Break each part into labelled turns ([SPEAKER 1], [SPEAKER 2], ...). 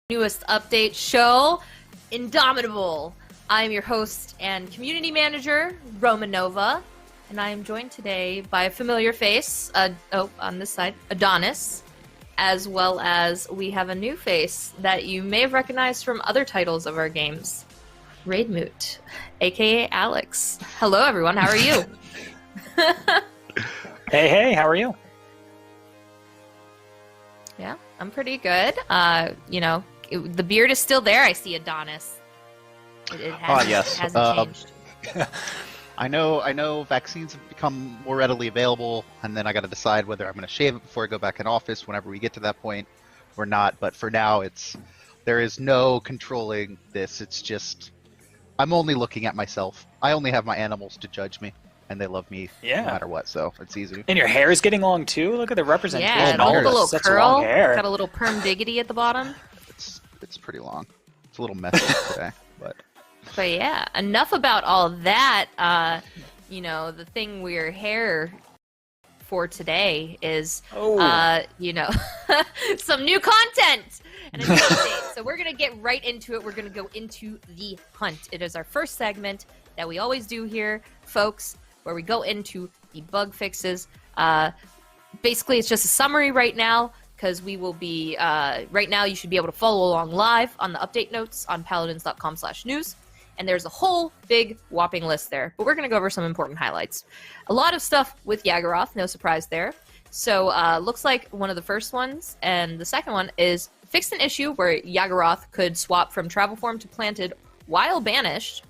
[SPEAKER 1] Newest update show, Indomitable. I'm your host and community manager, Romanova, and I am joined today by a familiar face, on this side, Adonis, as well as we have a new face that you may have recognized from other titles of our games, Raidmoot, aka Alex. Hello everyone, how are you?
[SPEAKER 2] Hey, how are you?
[SPEAKER 1] Yeah, I'm pretty good. The beard is still there. I see Adonis. It hasn't changed.
[SPEAKER 3] I know vaccines have become more readily available, and then I got to decide whether I'm going to shave it before I go back in office whenever we get to that point or not. But for now, there is no controlling this. It's just I'm only looking at myself. I only have my animals to judge me, and they love me no matter what, so it's easy.
[SPEAKER 2] And your hair is getting long too? Look at the representation.
[SPEAKER 1] Yeah, all the little
[SPEAKER 2] such
[SPEAKER 1] curl.
[SPEAKER 2] Long hair.
[SPEAKER 1] Got a little perm diggity at the bottom.
[SPEAKER 3] It's pretty long. It's a little messy today, but
[SPEAKER 1] yeah, enough about all that. The thing we're here for today is, some new content and a new update. So we're gonna get right into it. We're gonna go into the hunt. It is our first segment that we always do here, folks, where we go into the bug fixes. Basically, it's just a summary right now, because we will be, right now you should be able to follow along live on the update notes on paladinsgame/news, and there's a whole big whopping list there, but we're going to go over some important highlights. A lot of stuff with Yaggaroth, no surprise there. So, looks like one of the first ones, and the second one is fixed an issue where Yaggaroth could swap from travel form to planted while banished.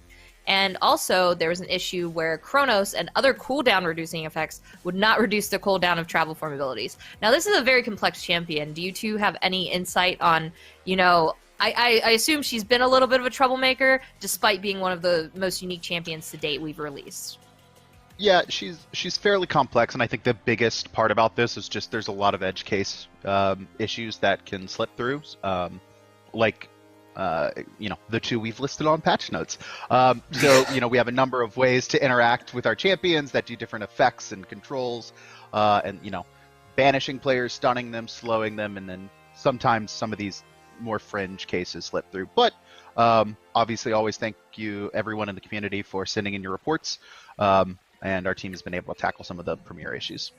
[SPEAKER 1] And also, there was an issue where Chronos and other cooldown reducing effects would not reduce the cooldown of travel form abilities. Now, this is a very complex champion. Do you two have any insight on, I assume she's been a little bit of a troublemaker, despite being one of the most unique champions to date we've released.
[SPEAKER 3] yeah, she's fairly complex, and I think the biggest part about this is just there's a lot of edge case issues that can slip through, the two we've listed on patch notes. We have a number of ways to interact with our champions that do different effects and controls, banishing players, stunning them, slowing them, and then sometimes some of these more fringe cases slip through. But obviously, always thank you, everyone in the community, for sending in your reports, and our team has been able to tackle some of the premier issues.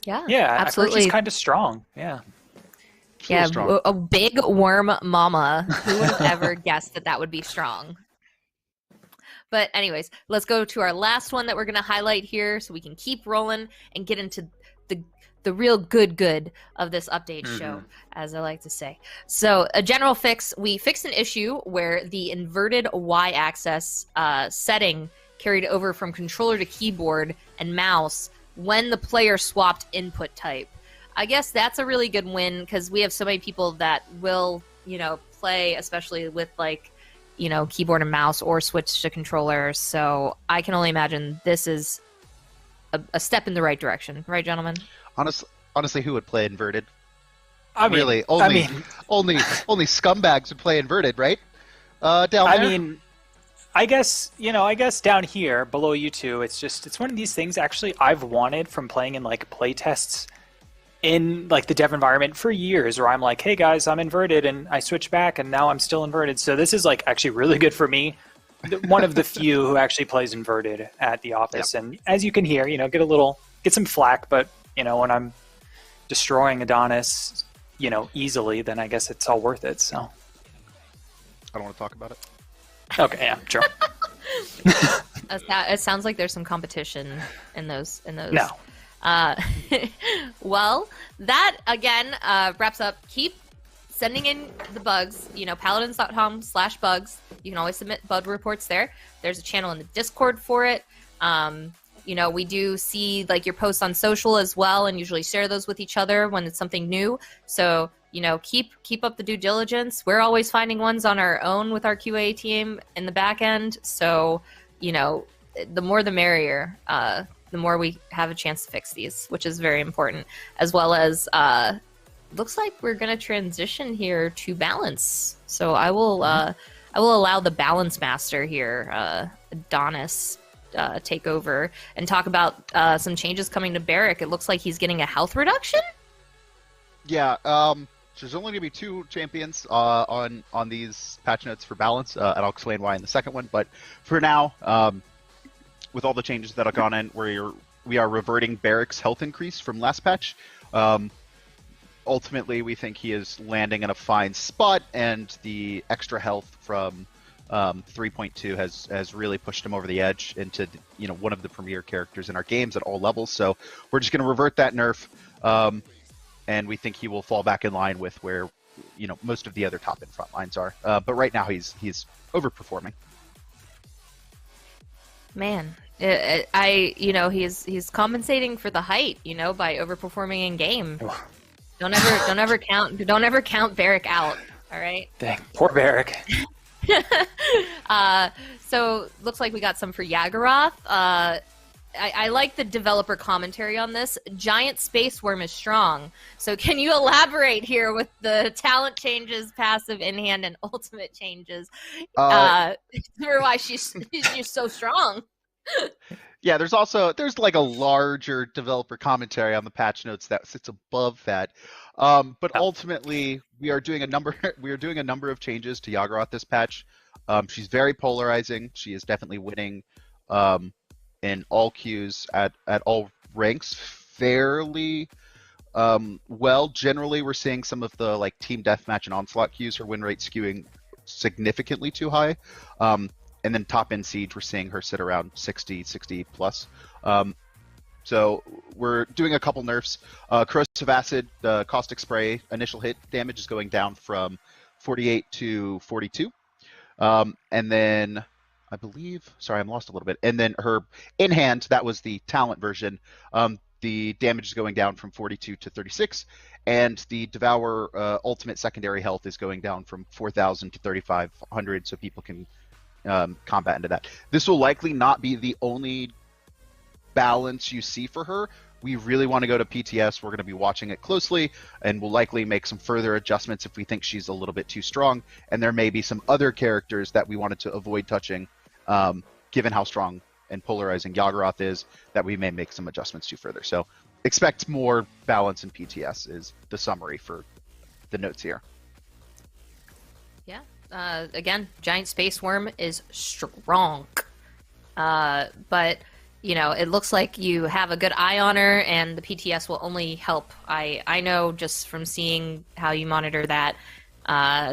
[SPEAKER 1] Yeah,
[SPEAKER 2] absolutely. She's kind of strong.
[SPEAKER 1] Yeah, a big worm mama. Who would have ever guessed that would be strong? But anyways, let's go to our last one that we're going to highlight here so we can keep rolling and get into the real good of this update show, as I like to say. So a general fix, we fixed an issue where the inverted Y-axis setting carried over from controller to keyboard and mouse when the player swapped input type. I guess that's a really good win, because we have so many people that will, play, especially with keyboard and mouse, or switch to controller. So I can only imagine this is a step in the right direction, right, gentlemen?
[SPEAKER 3] Honestly, who would play inverted?
[SPEAKER 2] Only
[SPEAKER 3] scumbags would play inverted, right? Down there.
[SPEAKER 2] I guess down here below you two, it's one of these things actually I've wanted from playing in play tests in the dev environment for years, where I'm like, hey guys, I'm inverted, and I switch back, and now I'm still inverted. So this is actually really good for me. One of the few who actually plays inverted at the office. Yep. And as you can hear, get some flack, but when I'm destroying Adonis, easily, then I guess it's all worth it. So
[SPEAKER 3] I don't want to talk about it.
[SPEAKER 2] Okay, yeah, sure.
[SPEAKER 1] It sounds like there's some competition in those.
[SPEAKER 2] No.
[SPEAKER 1] Well, that again wraps up. Keep sending in the bugs. Paladins.com/bugs. You can always submit bug reports there. There's a channel in the Discord for it. We do see your posts on social as well, and usually share those with each other when it's something new. So keep up the due diligence. We're always finding ones on our own with our QA team in the back end. So the more the merrier. The more we have a chance to fix these, which is very important. As well as, looks like we're going to transition here to balance. So I will allow the balance master here, Adonis, take over and talk about some changes coming to Barrack. It looks like he's getting a health reduction?
[SPEAKER 3] Yeah, So there's only going to be 2 champions on these patch notes for balance, and I'll explain why in the second one. But for now, with all the changes that have gone in, we are reverting Barrick's health increase from last patch. Ultimately, we think he is landing in a fine spot, and the extra health from 3.2 has really pushed him over the edge into one of the premier characters in our games at all levels. So we're just going to revert that nerf, and we think he will fall back in line with where most of the other top end front lines are. But right now he's overperforming.
[SPEAKER 1] Man, he's compensating for the height, by overperforming in game. Don't ever count Barrick out. All right.
[SPEAKER 2] Dang, poor Barrick.
[SPEAKER 1] So looks like we got some for Yagoroth. I like the developer commentary on this. Giant Space Worm is strong. So can you elaborate here with the talent changes, passive, in-hand, and ultimate changes for why she's so strong?
[SPEAKER 3] Yeah, there's like a larger developer commentary on the patch notes that sits above that. But ultimately, we are doing a number of changes to Yagoroth this patch. She's very polarizing. She is definitely winning in all queues at all ranks fairly well. Generally, we're seeing some of the team deathmatch and onslaught queues, her win rate skewing significantly too high. And then top end siege, we're seeing her sit around 60 plus. So we're doing a couple nerfs. Corrosive Acid, Caustic Spray, initial hit damage is going down from 48 to 42. And then I believe, sorry, I'm lost a little bit. And then her in hand, that was the talent version. The damage is going down from 42 to 36. And the Devour ultimate secondary health is going down from 4,000 to 3,500, so people can combat into that. This will likely not be the only balance you see for her. We really want to go to PTS. We're going to be watching it closely, and we'll likely make some further adjustments if we think she's a little bit too strong. And there may be some other characters that we wanted to avoid touching, given how strong and polarizing Yagoroth is, that we may make some adjustments to further. So expect more balance in PTS is the summary for the notes here.
[SPEAKER 1] Yeah. Again, Giant Space Worm is strong. But, it looks like you have a good eye on her, and the PTS will only help. I know just from seeing how you monitor that.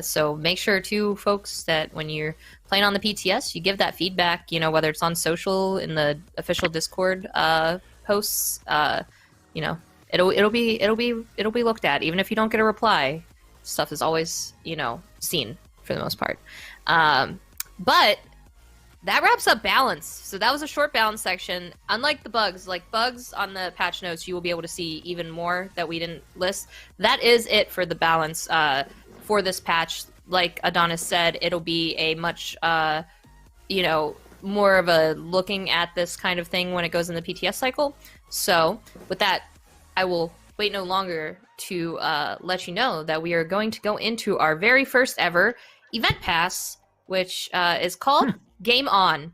[SPEAKER 1] So make sure, too, folks, that when you're playing on the PTS, you give that feedback, whether it's on social, in the official Discord posts, it'll be looked at. Even if you don't get a reply, stuff is always, seen for the most part. But that wraps up balance. So that was a short balance section. Unlike the bugs, bugs on the patch notes, you will be able to see even more that we didn't list. That is it for the balance for this patch. Like Adonis said, it'll be a much, more of a looking at this kind of thing when it goes in the PTS cycle. So with that, I will wait no longer to let you know that we are going to go into our very first ever event pass, which is called Game On.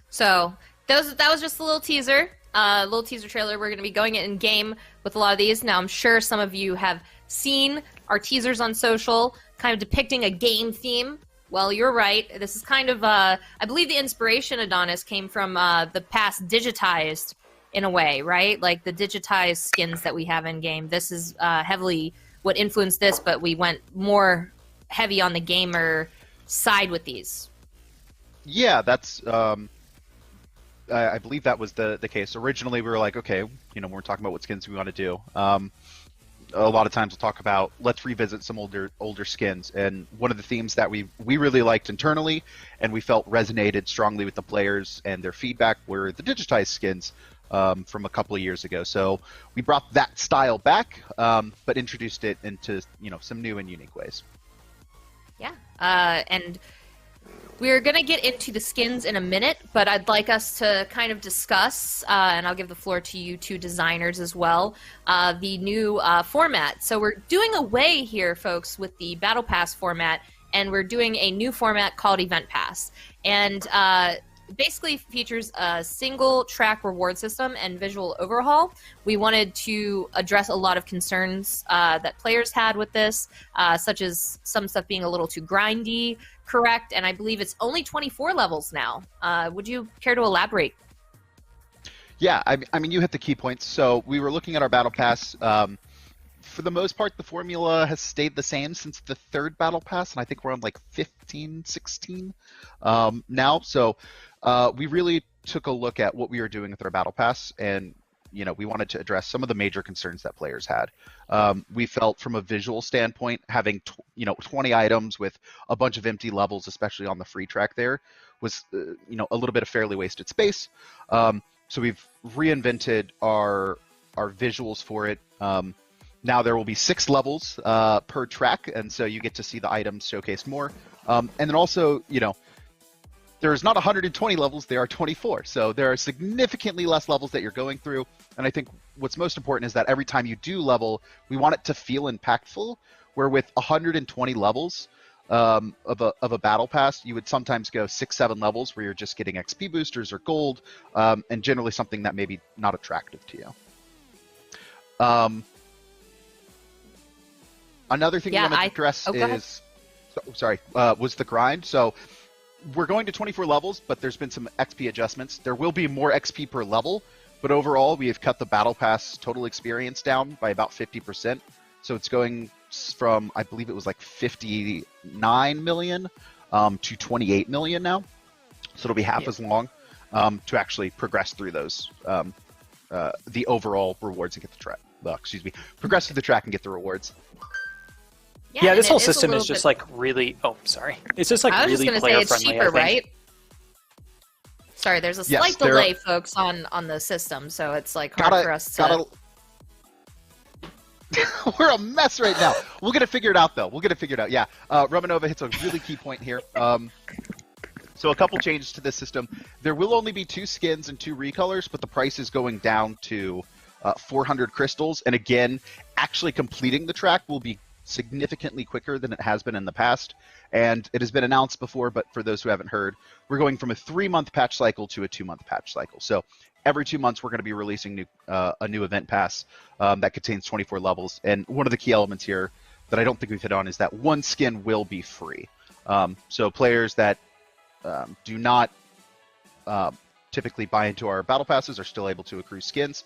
[SPEAKER 1] So that was just a little teaser. Little teaser trailer. We're going to be going in game with a lot of these. Now, I'm sure some of you have seen our teasers on social, kind of depicting a game theme. Well, you're right. This is kind of, I believe the inspiration, Adonis, came from the past digitized, in a way, right? Like the digitized skins that we have in game. This is heavily what influenced this, but we went more heavy on the gamer side with these. Yeah,
[SPEAKER 3] that's... I believe that was the case. Originally, we were like, okay, when we're talking about what skins we want to do, a lot of times we'll talk about, let's revisit some older skins. And one of the themes that we really liked internally and we felt resonated strongly with the players and their feedback were the digitized skins from a couple of years ago. So we brought that style back, but introduced it into, some new and unique ways.
[SPEAKER 1] Yeah. And we're going to get into the skins in a minute, but I'd like us to kind of discuss, and I'll give the floor to you two designers as well, the new format. So we're doing away here, folks, with the Battle Pass format, and we're doing a new format called Event Pass. And basically features a single track reward system and visual overhaul. We wanted to address a lot of concerns that players had with this, such as some stuff being a little too grindy, correct, and I believe it's only 24 levels now. Would you care to elaborate?
[SPEAKER 3] Yeah, I mean, you hit the key points. So we were looking at our Battle Pass. For the most part, the formula has stayed the same since the third Battle Pass, and I think we're on like 15, 16 now. So we really took a look at what we were doing with our Battle Pass, and we wanted to address some of the major concerns that players had. We felt from a visual standpoint, having 20 items with a bunch of empty levels, especially on the free track there, was a little bit of fairly wasted space. So we've reinvented our visuals for it. Now there will be 6 levels per track, and so you get to see the items showcased more. And then also, there's not 120 levels, there are 24. So there are significantly less levels that you're going through. And I think what's most important is that every time you do level, we want it to feel impactful, where with 120 levels of a Battle Pass, you would sometimes go 6-7 levels where you're just getting XP boosters or gold, and generally something that may be not attractive to you. Another thing we wanted to address was the grind. So we're going to 24 levels, but there's been some XP adjustments. There will be more XP per level, but overall we have cut the Battle Pass total experience down by about 50%. So it's going from, I believe it was like 59 million to 28 million now. So it'll be half as long to actually progress through those, the overall rewards and get the track. Progress through the track and get the rewards.
[SPEAKER 2] Yeah, this whole system is just like really. Oh, sorry. It's just like really player friendly. I was just gonna say it's cheaper, right?
[SPEAKER 1] Sorry, there's a slight delay, folks, on the system, so it's like hard for us to.
[SPEAKER 3] We're a mess right now. We'll get it figured out, though. We'll get it figured out. Yeah, Romanova hits a really key point here. So a couple changes to this system. There will only be 2 skins and 2 recolors, but the price is going down to 400 crystals. And again, actually completing the track will be significantly quicker than it has been in the past, and it has been announced before, but for those who haven't heard, we're going from a 3-month patch cycle to a 2-month patch cycle. So every 2 months we're going to be releasing a new event pass that contains 24 levels, and one of the key elements here that I don't think we've hit on is that 1 skin will be free. So players that do not typically buy into our battle passes are still able to accrue skins.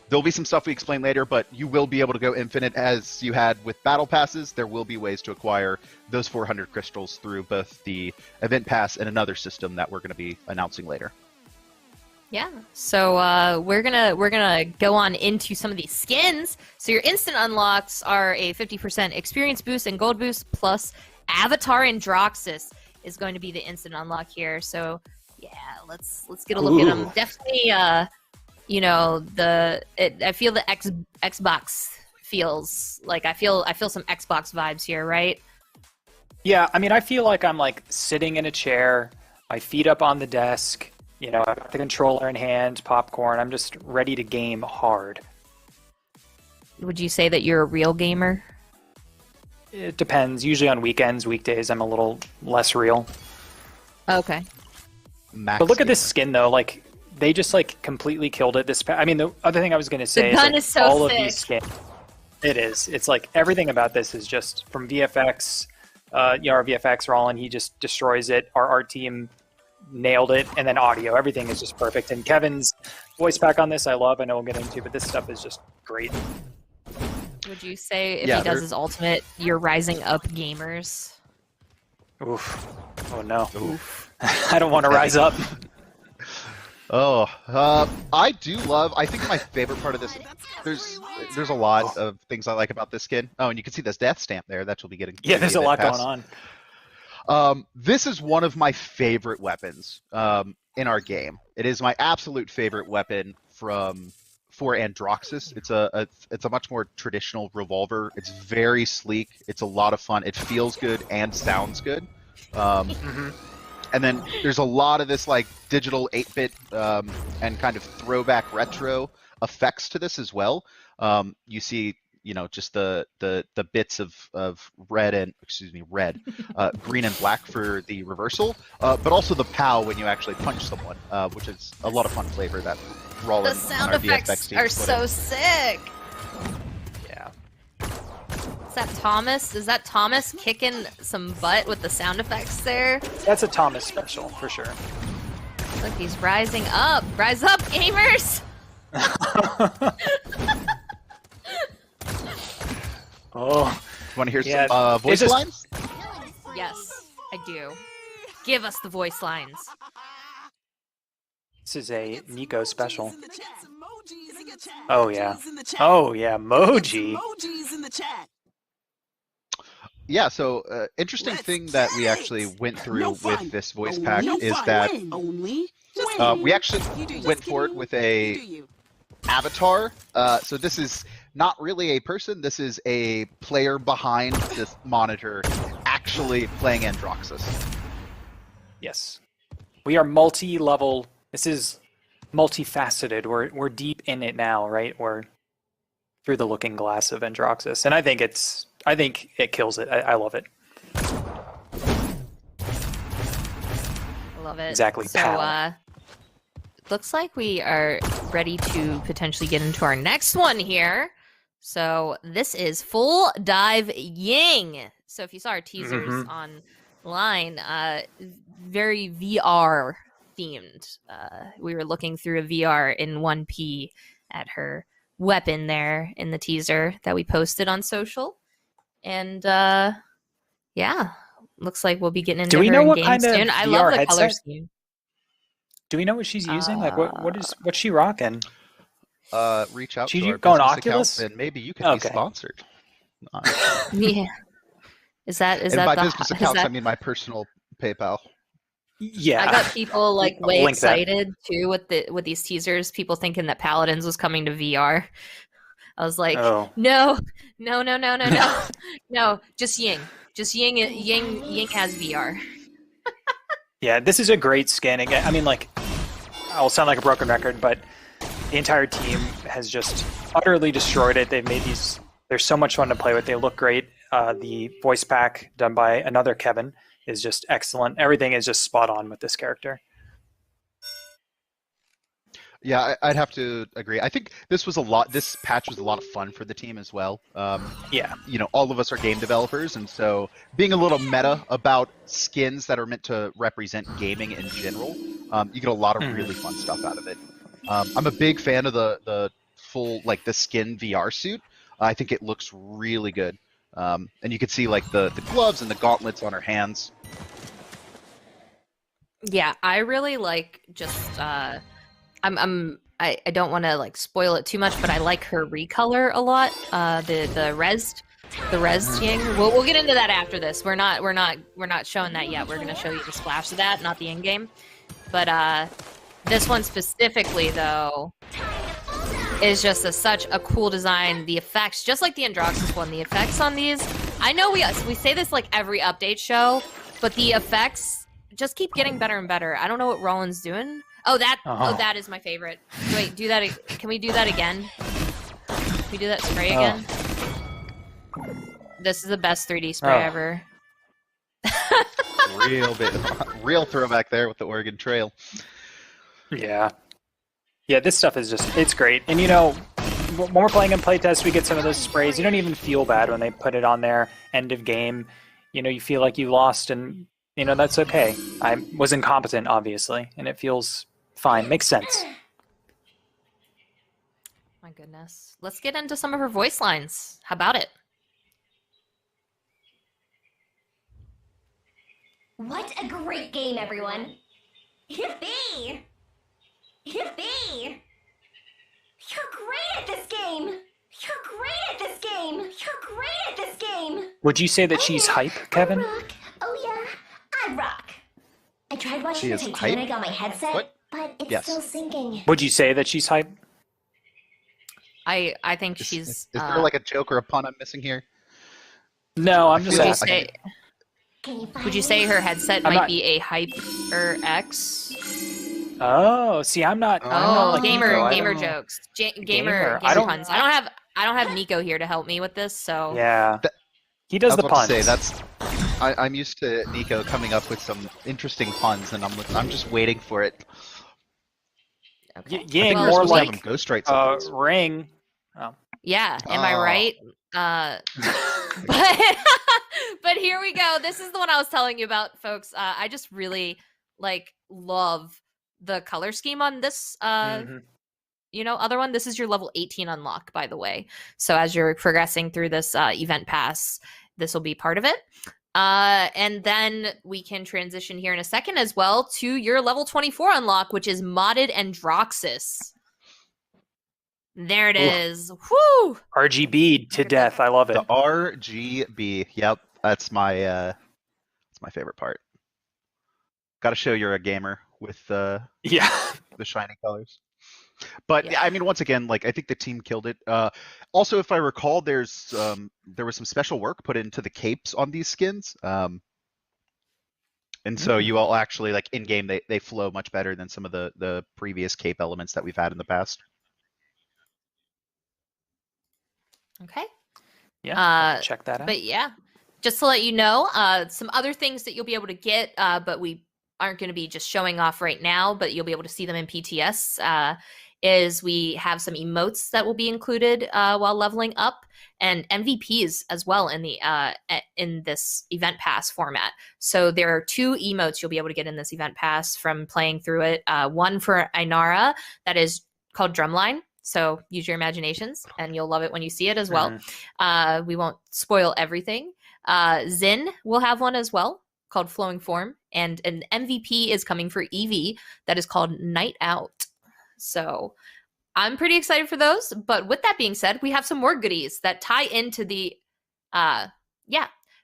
[SPEAKER 3] There'll be some stuff we explain later, but you will be able to go infinite as you had with battle passes. There will be ways to acquire those 400 crystals through both the event pass and another system that we're going to be announcing later.
[SPEAKER 1] Yeah, so we're gonna go on into some of these skins. So your instant unlocks are a 50% experience boost and gold boost, plus Avatar Androxus is going to be the instant unlock here. So yeah, let's get a look at them. Definitely. I feel the Xbox feels like I feel some Xbox vibes here, right?
[SPEAKER 2] Yeah, I mean, I feel like I'm like sitting in a chair, my feet up on the desk, I've got the controller in hand, popcorn. I'm just ready to game hard.
[SPEAKER 1] Would you say that you're a real gamer?
[SPEAKER 2] It depends. Usually on weekends, weekdays, I'm a little less real.
[SPEAKER 1] Okay.
[SPEAKER 2] But look at this skin, though. Like, they just like completely killed it. I mean, the other thing I was going to say
[SPEAKER 1] is, like,
[SPEAKER 2] so all sick. Of these skins. It is. It's like everything about this is just from VFX. Our VFX Rollin, he just destroys it. Our art team nailed it, and then audio. Everything is just perfect. And Kevin's voice pack on this, I love. I know we'll get into, but this stuff is just great.
[SPEAKER 1] Would you say if he does his ultimate, you're rising up gamers?
[SPEAKER 2] Oof. Oh no. Oof. I don't want to rise up.
[SPEAKER 3] I do love. I think my favorite part of this. There's a lot of things I like about this skin. Oh, and you can see this death stamp there. That you'll be getting.
[SPEAKER 2] Yeah, there's a lot going
[SPEAKER 3] on. This is one of my favorite weapons in our game. It is my absolute favorite weapon for Androxus. It's a much more traditional revolver. It's very sleek. It's a lot of fun. It feels good and sounds good. And then there's a lot of this like digital 8-bit and kind of throwback retro effects to this as well. You see, just the bits of red, green and black for the reversal, but also the POW when you actually punch someone, which is a lot of fun flavor that Rollin
[SPEAKER 1] The
[SPEAKER 3] on
[SPEAKER 1] sound
[SPEAKER 3] our
[SPEAKER 1] effects
[SPEAKER 3] VFX team
[SPEAKER 1] are
[SPEAKER 3] put
[SPEAKER 1] so
[SPEAKER 3] in.
[SPEAKER 1] sick.
[SPEAKER 2] Yeah.
[SPEAKER 1] Is that Thomas? Is that Thomas kicking some butt with the sound effects there?
[SPEAKER 2] That's a Thomas special for sure.
[SPEAKER 1] Look, he's rising up. Rise up, gamers!
[SPEAKER 2] Oh,
[SPEAKER 3] Want to hear
[SPEAKER 2] Yeah,
[SPEAKER 3] some voice
[SPEAKER 2] it's just-
[SPEAKER 3] lines?
[SPEAKER 1] Yes, I do. Give us the voice lines.
[SPEAKER 2] this is a Nico special. Oh yeah. Oh yeah, Moji.
[SPEAKER 3] Yeah, so interesting thing that we actually went through with this voice pack is that we actually went for it with a avatar. So this is not really a person, this is a player behind this monitor actually playing Androxus.
[SPEAKER 2] Yes. We are multi-level. This is multifaceted. We're deep in it now, right? We're through the looking glass of Androxus. And I think it kills it. I love it.
[SPEAKER 1] I love it.
[SPEAKER 2] Exactly,
[SPEAKER 1] So,
[SPEAKER 2] pow.
[SPEAKER 1] it looks like we are ready to potentially get into our next one here. So this is Full Dive Ying. So if you saw our teasers online, very VR themed. We were looking through a VR in 1P at her weapon there in the teaser that we posted on social. And yeah, looks like we'll be getting into
[SPEAKER 2] Do we
[SPEAKER 1] her
[SPEAKER 2] know
[SPEAKER 1] in
[SPEAKER 2] what
[SPEAKER 1] game
[SPEAKER 2] kind of
[SPEAKER 1] soon. I
[SPEAKER 2] VR
[SPEAKER 1] love the color
[SPEAKER 2] headset?
[SPEAKER 1] scheme.
[SPEAKER 2] Do we know what she's using? Like what's she rocking?
[SPEAKER 3] Reach out
[SPEAKER 2] She
[SPEAKER 3] to our
[SPEAKER 2] going
[SPEAKER 3] business
[SPEAKER 2] Oculus?
[SPEAKER 3] account and maybe you can
[SPEAKER 2] Okay.
[SPEAKER 3] be sponsored.
[SPEAKER 1] Yeah. Is that
[SPEAKER 3] and
[SPEAKER 1] that
[SPEAKER 3] by
[SPEAKER 1] the
[SPEAKER 3] business
[SPEAKER 1] is
[SPEAKER 3] accounts,
[SPEAKER 1] that,
[SPEAKER 3] I mean my personal PayPal.
[SPEAKER 2] Yeah.
[SPEAKER 1] I got people like way
[SPEAKER 2] Link that.
[SPEAKER 1] excited too with these teasers. People thinking that Paladins was coming to VR. I was like,
[SPEAKER 2] Oh.
[SPEAKER 1] no, no, just Ying. Just Ying. Ying has VR.
[SPEAKER 2] Yeah, this is a great skin. Again, I mean, like, I'll sound like a broken record, but the entire team has just utterly destroyed it. They've made these. They're so much fun to play with. They look great. The voice pack done by another Kevin is just excellent. Everything is just spot on with this character.
[SPEAKER 3] Yeah, I'd have to agree. I think this patch was a lot of fun for the team as well.
[SPEAKER 2] Yeah.
[SPEAKER 3] All of us are game developers, and so being a little meta about skins that are meant to represent gaming in general, you get a lot of really fun stuff out of it. I'm a big fan of the full, like, the skin VR suit. I think it looks really good. And you can see, like, the gloves and the gauntlets on her hands.
[SPEAKER 1] Yeah, I really like just I don't want to like spoil it too much, but I like her recolor a lot. The res Ying. We'll get into that after this. We're not showing that yet. We're gonna show you the splash of that, not the in game. But this one specifically though is just such a cool design. The effects, just like the Androxus one, the effects on these. I know we say this like every update show, but the effects just keep getting better and better. I don't know what Roland's doing. Oh, that is my favorite. Wait, do that. Can we do that again? Can we do that spray again? This is the best 3D spray ever.
[SPEAKER 3] Real throwback there with the Oregon Trail.
[SPEAKER 2] Yeah. Yeah, this stuff is it's great. And when we're playing in playtest, we get some of those sprays. You don't even feel bad when they put it on there, end of game. You feel like you lost, and that's okay. I was incompetent, obviously, and it feels fine. Makes sense.
[SPEAKER 1] My goodness. Let's get into some of her voice lines. How about it?
[SPEAKER 4] What a great game, everyone! Yippee! Yippee! You're great at this game! You're great at this game! You're great at this game!
[SPEAKER 2] Would you say that she's hype, Kevin?
[SPEAKER 4] I rock. Oh yeah, I rock. I tried watching
[SPEAKER 3] She
[SPEAKER 4] the
[SPEAKER 3] is
[SPEAKER 4] Titanic
[SPEAKER 3] hype?
[SPEAKER 4] on my headset,
[SPEAKER 3] What?
[SPEAKER 4] but it's
[SPEAKER 3] Yes.
[SPEAKER 4] still sinking.
[SPEAKER 2] Would you say that she's hype?
[SPEAKER 1] I think
[SPEAKER 3] Is
[SPEAKER 1] she's.
[SPEAKER 3] there like a joke or a pun I'm missing here?
[SPEAKER 2] No, I'm just
[SPEAKER 1] Would you
[SPEAKER 3] Yeah,
[SPEAKER 2] asking.
[SPEAKER 1] say?
[SPEAKER 4] Can you find
[SPEAKER 1] Would you say her headset
[SPEAKER 2] I'm
[SPEAKER 1] might
[SPEAKER 2] not-
[SPEAKER 1] be a HyperX?
[SPEAKER 2] Oh, see, I'm not
[SPEAKER 1] Oh,
[SPEAKER 2] like
[SPEAKER 1] gamer
[SPEAKER 2] Nico.
[SPEAKER 1] gamer jokes.
[SPEAKER 2] Gamer.
[SPEAKER 1] Gamer
[SPEAKER 2] I don't-
[SPEAKER 1] puns. I don't have Nico here to help me with this, so
[SPEAKER 2] Yeah,
[SPEAKER 3] That-
[SPEAKER 2] he does
[SPEAKER 3] I
[SPEAKER 2] the
[SPEAKER 3] was about
[SPEAKER 2] puns.
[SPEAKER 3] to say I'm used to Nico coming up with some interesting puns, and I'm just waiting for it.
[SPEAKER 1] okay.
[SPEAKER 2] Yang,
[SPEAKER 1] Well,
[SPEAKER 2] more
[SPEAKER 3] Supposed to have
[SPEAKER 2] like
[SPEAKER 3] him ghostwrite something.
[SPEAKER 2] ring. Oh.
[SPEAKER 1] Yeah, am I
[SPEAKER 3] Oh.
[SPEAKER 1] right? But but here we go. This is the one I was telling you about, folks. I just really love the color scheme on this
[SPEAKER 2] Mhm.
[SPEAKER 1] other one. This is your level 18 unlock, by the way. So as you're progressing through this event pass, this will be part of it. And then we can transition here in a second as well to your level 24 unlock, which is modded Androxus. There it is. Whoo!
[SPEAKER 2] RGB to death. I love it.
[SPEAKER 3] The RGB. Yep, that's my favorite part. Got to show you're a gamer with
[SPEAKER 2] Yeah.
[SPEAKER 3] the shiny colors. But
[SPEAKER 1] Yeah.
[SPEAKER 3] I mean, once again, I think the team killed it. Also, if I recall, there was some special work put into the capes on these skins. And so you all actually in game they flow much better than some of the previous cape elements that we've had in the past.
[SPEAKER 1] Okay.
[SPEAKER 2] Yeah. Check that out.
[SPEAKER 1] But yeah, just to let you know, some other things that you'll be able to get, but we aren't going to be just showing off right now, but you'll be able to see them in PTS, is we have some emotes that will be included while leveling up, and MVPs as well in this event pass format. So there are 2 emotes you'll be able to get in this event pass from playing through it. One for Ainara that is called Drumline. So use your imaginations, and you'll love it when you see it as well. We won't spoil everything. Zin will have one as well called Flowing Form, and an MVP is coming for Eevee that is called Night Out. So I'm pretty excited for those. But with that being said, we have some more goodies that tie into the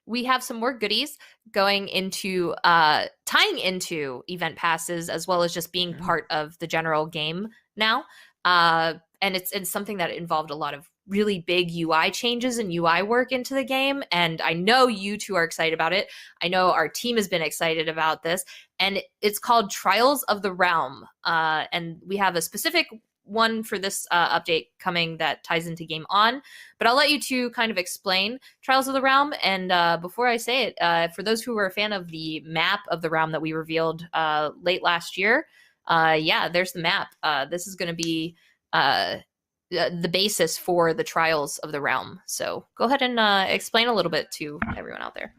[SPEAKER 1] we have some more goodies going into tying into event passes, as well as just being part of the general game now. And it's something that involved a lot of really big UI changes and UI work into the game. And I know you two are excited about it. I know our team has been excited about this. And it's called Trials of the Realm. And we have a specific one for this update coming that ties into Game On. But I'll let you two kind of explain Trials of the Realm. And before I say it, for those who were a fan of the map of the realm that we revealed late last year, there's the map. This is going to be the basis for the Trials of the Realm. So go ahead and explain a little bit to everyone out there.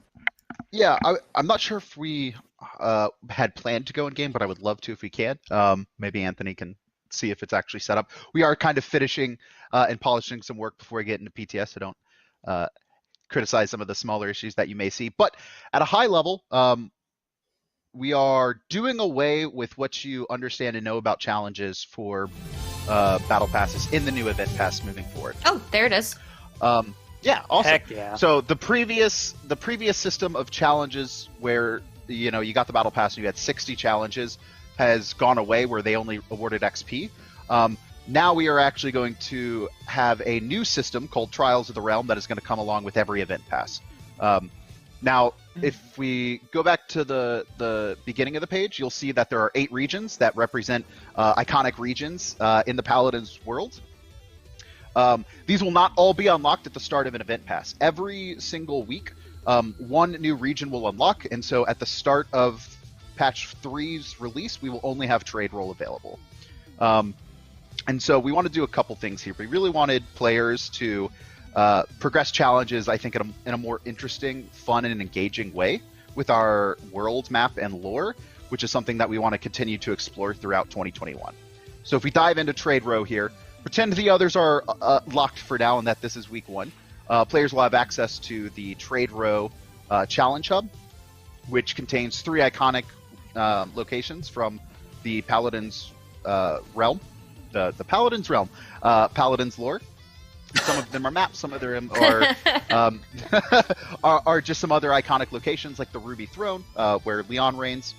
[SPEAKER 3] Yeah, I'm not sure if we had planned to go in game, but I would love to if we can. Maybe Anthony can see if it's actually set up. We are kind of finishing and polishing some work before we get into PTS, so don't criticize some of the smaller issues that you may see. But at a high level, we are doing away with what you understand and know about challenges for battle passes in the new event pass moving forward.
[SPEAKER 1] Oh, there it is.
[SPEAKER 3] Yeah, awesome.
[SPEAKER 2] Heck yeah.
[SPEAKER 3] So the previous system of challenges where you got the battle pass and you had 60 challenges has gone away, where they only awarded XP. Now we are actually going to have a new system called Trials of the Realm that is going to come along with every event pass. Now, if we go back to the beginning of the page, you'll see that there are 8 regions that represent iconic regions in the Paladins world. These will not all be unlocked at the start of an event pass. Every single week, one new region will unlock, and so at the start of patch 3's release, we will only have trade roll available. And so we want to do a couple things here. We really wanted players to progress challenges, I think, in a more interesting, fun, and engaging way with our world map and lore, which is something that we want to continue to explore throughout 2021. So if we dive into Trade Row here, pretend the others are locked for now and that this is week 1. Players will have access to the Trade Row Challenge Hub, which contains 3 iconic locations from the Paladins realm, the Paladins realm, Paladins lore. Some of them are maps, some of them are just some other iconic locations like the Ruby Throne, where Leon reigns.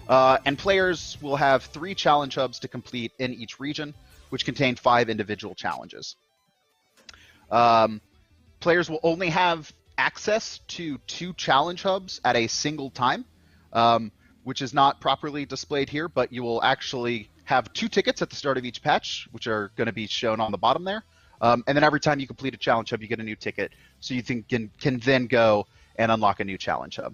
[SPEAKER 3] And players will have 3 challenge hubs to complete in each region, which contain 5 individual challenges. Players will only have access to 2 challenge hubs at a single time, which is not properly displayed here, but you will actually have 2 tickets at the start of each patch, which are going to be shown on the bottom there. And then every time you complete a challenge hub, you get a new ticket, so you can then go and unlock a new challenge hub.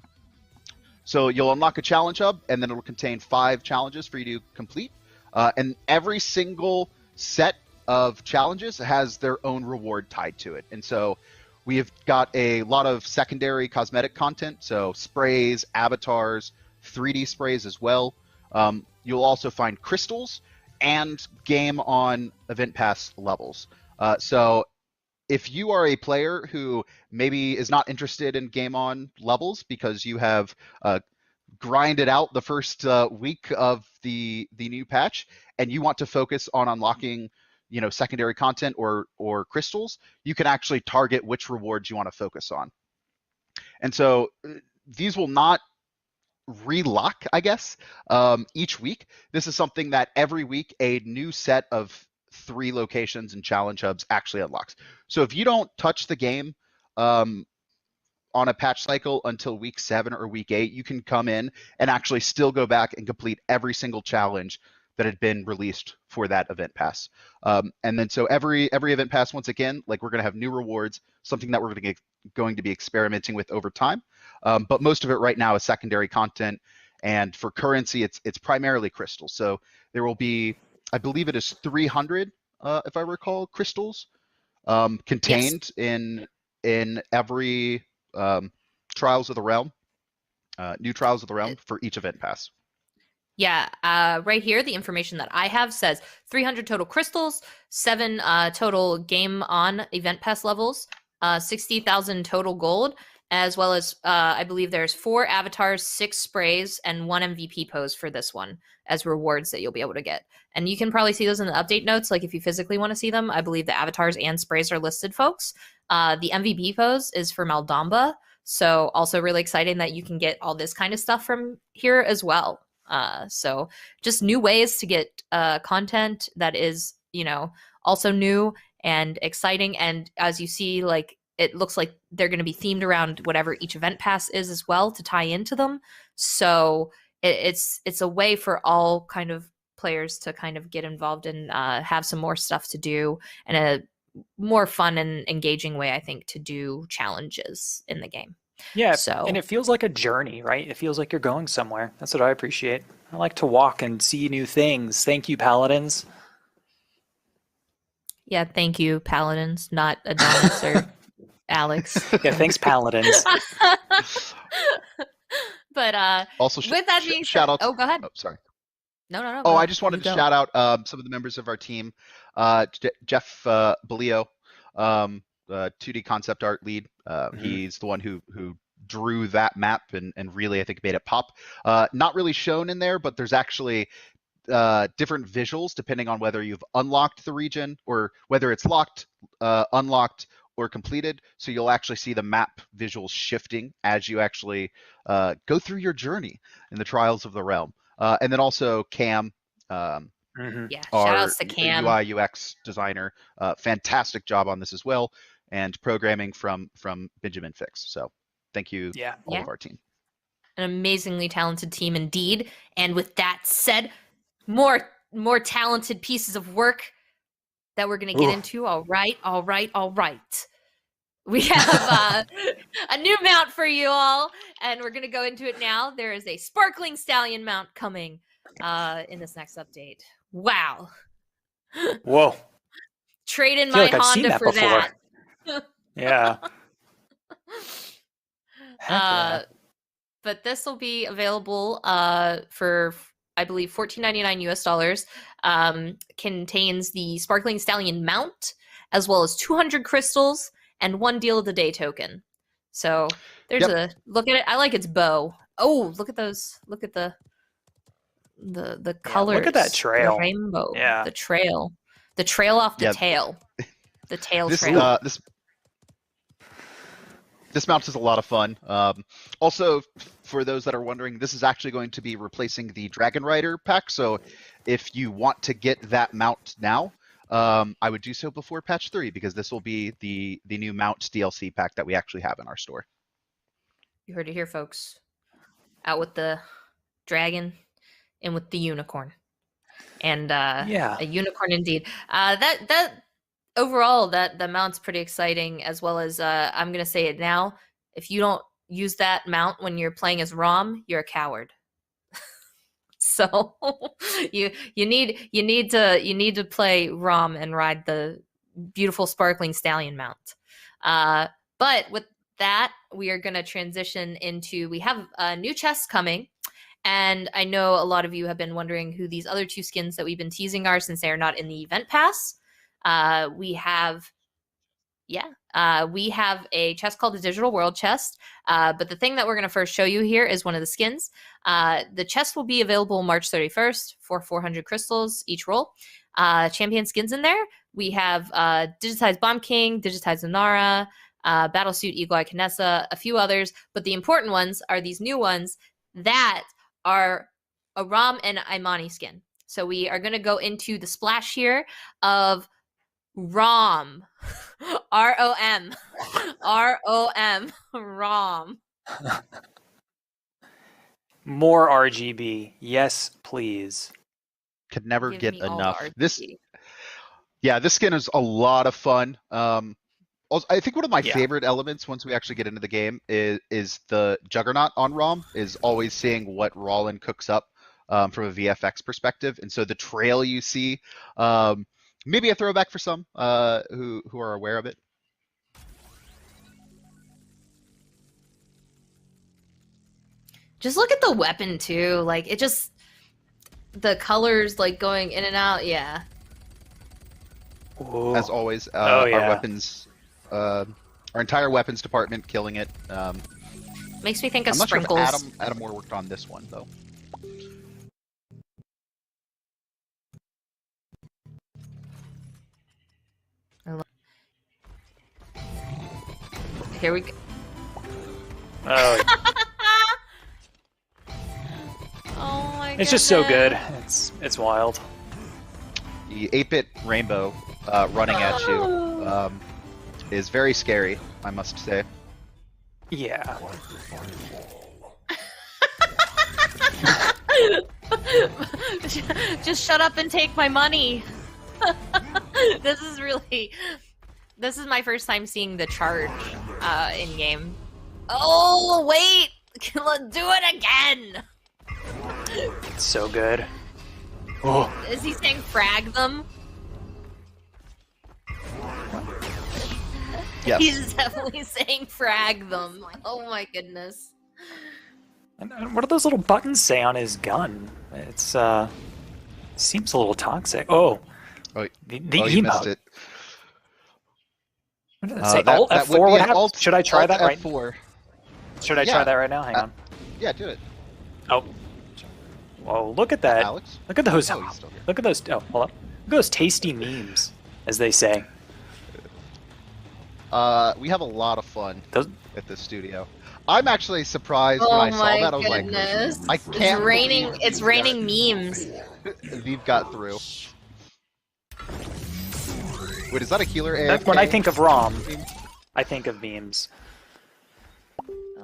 [SPEAKER 3] So you'll unlock a challenge hub, and then it will contain 5 challenges for you to complete. And every single set of challenges has their own reward tied to it. And so we have got a lot of secondary cosmetic content, so sprays, avatars, 3D sprays as well. You'll also find crystals and game on event pass levels. So if you are a player who maybe is not interested in game on levels because you have grinded out the first week of the new patch and you want to focus on unlocking secondary content or crystals, you can actually target which rewards you want to focus on. And so these will not relock, I guess, each week. This is something that every week a new set of 3 locations and challenge hubs actually unlocks. So if you don't touch the game on a patch cycle until week 7 or week 8, you can come in and actually still go back and complete every single challenge that had been released for that event pass. And then so every event pass, once again, like we're going to have new rewards, something that we're going to be experimenting with over time. But most of it right now is secondary content. And for currency, it's primarily crystals. So there will be, I believe it is 300, if I recall, crystals contained in every Trials of the Realm, new Trials of the Realm for each event pass.
[SPEAKER 1] Yeah, right here, the information that I have says 300 total crystals, 7 total game on event pass levels, 60,000 total gold, as well as I believe there's 4 avatars, 6 sprays, and 1 MVP pose for this one as rewards that you'll be able to get. And you can probably see those in the update notes, like if you physically want to see them. I believe the avatars and sprays are listed, folks. The MVP pose is for Maldamba, so also really exciting that you can get all this kind of stuff from here as well. So just new ways to get content that is, also new and exciting. And as you see, like, it looks like they're going to be themed around whatever each event pass is as well to tie into them. So it's a way for all kind of players to kind of get involved and have some more stuff to do, and a more fun and engaging way, I think, to do challenges in the game.
[SPEAKER 2] Yeah,
[SPEAKER 1] so,
[SPEAKER 2] and it feels like a journey, right? It feels like you're going somewhere. That's what I appreciate. I like to walk and see new things. Thank you, Paladins.
[SPEAKER 1] Yeah, thank you, Paladins, not Adonis or Alex.
[SPEAKER 2] Yeah, thanks, Paladins.
[SPEAKER 1] But
[SPEAKER 3] also,
[SPEAKER 1] with that being said,
[SPEAKER 3] shout out.
[SPEAKER 1] go ahead.
[SPEAKER 3] Oh, sorry.
[SPEAKER 1] No.
[SPEAKER 3] Oh, I just wanted to shout out some of the members of our team. Jeff Belio, 2D concept art lead. He's the one who drew that map and really, I think, made it pop. Not really shown in there, but there's actually different visuals depending on whether you've unlocked the region or whether it's locked, unlocked, or completed. So you'll actually see the map visuals shifting as you actually go through your journey in the Trials of the Realm. And then also Cam,
[SPEAKER 1] Yeah,
[SPEAKER 3] our
[SPEAKER 1] shout outs to Cam,
[SPEAKER 3] UI UX designer. Fantastic job on this as well, and programming from Benjamin Fix. So thank you, all of our team.
[SPEAKER 1] An amazingly talented team indeed. And with that said, more talented pieces of work that we're going to get into. All right. We have a new mount for you all, and we're going to go into it now. There is a Sparkling Stallion mount coming in this next update. Wow.
[SPEAKER 2] Whoa.
[SPEAKER 1] Trade in my Honda for that.
[SPEAKER 2] Yeah.
[SPEAKER 1] But this will be available for, I believe, $14.99 US. Contains the Sparkling Stallion mount, as well as 200 crystals and 1 Deal of the Day token. So there's a look at it. I like its bow. Oh, look at those. Look at the colors.
[SPEAKER 2] Look at that trail.
[SPEAKER 1] The rainbow.
[SPEAKER 2] Yeah.
[SPEAKER 1] The trail. The trail off the tail. The tail trail.
[SPEAKER 3] This mount is a lot of fun. Also, for those that are wondering, this is actually going to be replacing the Dragon Rider pack. So if you want to get that mount now, I would do so before patch 3 because this will be the new Mounts DLC pack that we actually have in our store.
[SPEAKER 1] You heard it here, folks. Out with the dragon, in with the unicorn, and
[SPEAKER 2] Yeah.
[SPEAKER 1] a unicorn indeed. That overall, that mount's pretty exciting, as well as I'm gonna say it now. If you don't use that mount when you're playing as Rom, you're a coward. So you need to play Rom and ride the beautiful sparkling stallion mount. But with that, we are going to transition into, we have new chests coming, and I know a lot of you have been wondering who these other 2 skins that we've been teasing are, since they are not in the event pass. We have a chest called the Digital World chest. But the thing that we're going to first show you here is one of the skins. The chest will be available March 31st for 400 crystals each roll. Champion skins in there. We have Digitized Bomb King, Digitized Zanara, Battlesuit Eagle Eye Kinessa, a few others. But the important ones are these new ones that are a Rom and Imani skin. So we are going to go into the splash here of ROM. ROM. ROM. ROM.
[SPEAKER 2] More RGB. Yes, please.
[SPEAKER 3] Could never
[SPEAKER 1] Give
[SPEAKER 3] get
[SPEAKER 1] me all the
[SPEAKER 3] enough.
[SPEAKER 1] RGB.
[SPEAKER 3] This skin is a lot of fun. Also, I think one of my
[SPEAKER 2] Yeah.
[SPEAKER 3] favorite elements once we actually get into the game is the Juggernaut on ROM, is always seeing what Rollin cooks up from a VFX perspective. And so the trail you see, maybe a throwback for some who are aware of it.
[SPEAKER 1] Just look at the weapon too. Like, it just, the colors like going in and out. Yeah.
[SPEAKER 2] Ooh.
[SPEAKER 3] As always,
[SPEAKER 2] Oh,
[SPEAKER 3] our
[SPEAKER 2] yeah.
[SPEAKER 3] weapons, our entire weapons department killing it.
[SPEAKER 1] Makes me think of
[SPEAKER 3] I'm not
[SPEAKER 1] Sprinkles.
[SPEAKER 3] sure if Adam Moore worked on this one though.
[SPEAKER 1] Here we go.
[SPEAKER 2] Oh,
[SPEAKER 1] Oh my god.
[SPEAKER 2] it's just so good. It's wild.
[SPEAKER 3] The 8-bit rainbow running at you is very scary, I must say.
[SPEAKER 2] Yeah.
[SPEAKER 1] Just shut up and take my money. This is my first time seeing the charge in game. Oh wait, let's do it again.
[SPEAKER 2] It's so good. Oh,
[SPEAKER 1] Is he saying frag them?
[SPEAKER 3] Yes.
[SPEAKER 1] He's definitely saying frag them. Oh my goodness.
[SPEAKER 2] and what do those little buttons say on his gun? It's seems a little toxic. Oh,
[SPEAKER 3] Oh,
[SPEAKER 2] the
[SPEAKER 3] you
[SPEAKER 2] emote.
[SPEAKER 3] missed it.
[SPEAKER 2] What did it say?
[SPEAKER 3] That
[SPEAKER 2] Alt
[SPEAKER 3] would
[SPEAKER 2] F4.
[SPEAKER 3] be
[SPEAKER 2] What
[SPEAKER 3] an
[SPEAKER 2] happened?
[SPEAKER 3] Alt-
[SPEAKER 2] Should I try
[SPEAKER 3] Alt
[SPEAKER 2] that right?
[SPEAKER 3] F4.
[SPEAKER 2] Should I
[SPEAKER 3] Yeah.
[SPEAKER 2] try that right now? Hang on.
[SPEAKER 3] Yeah, do it.
[SPEAKER 2] Oh. Whoa! Look at that.
[SPEAKER 3] Alex?
[SPEAKER 2] Look at those.
[SPEAKER 3] Oh, he's still here.
[SPEAKER 2] Look at those. Oh, hold up. Look at those tasty memes, as they say.
[SPEAKER 3] We have a lot of fun
[SPEAKER 2] Those,
[SPEAKER 3] at this studio. I'm actually surprised
[SPEAKER 1] Oh
[SPEAKER 3] when I saw
[SPEAKER 1] my
[SPEAKER 3] that. I was
[SPEAKER 1] goodness.
[SPEAKER 3] like, I
[SPEAKER 1] It's
[SPEAKER 3] can't
[SPEAKER 1] raining.
[SPEAKER 3] believe
[SPEAKER 1] It's
[SPEAKER 3] these
[SPEAKER 1] raining memes.
[SPEAKER 3] guys- They've got through. Wait, is that a healer AFK?
[SPEAKER 2] when I think of ROM, I think of memes.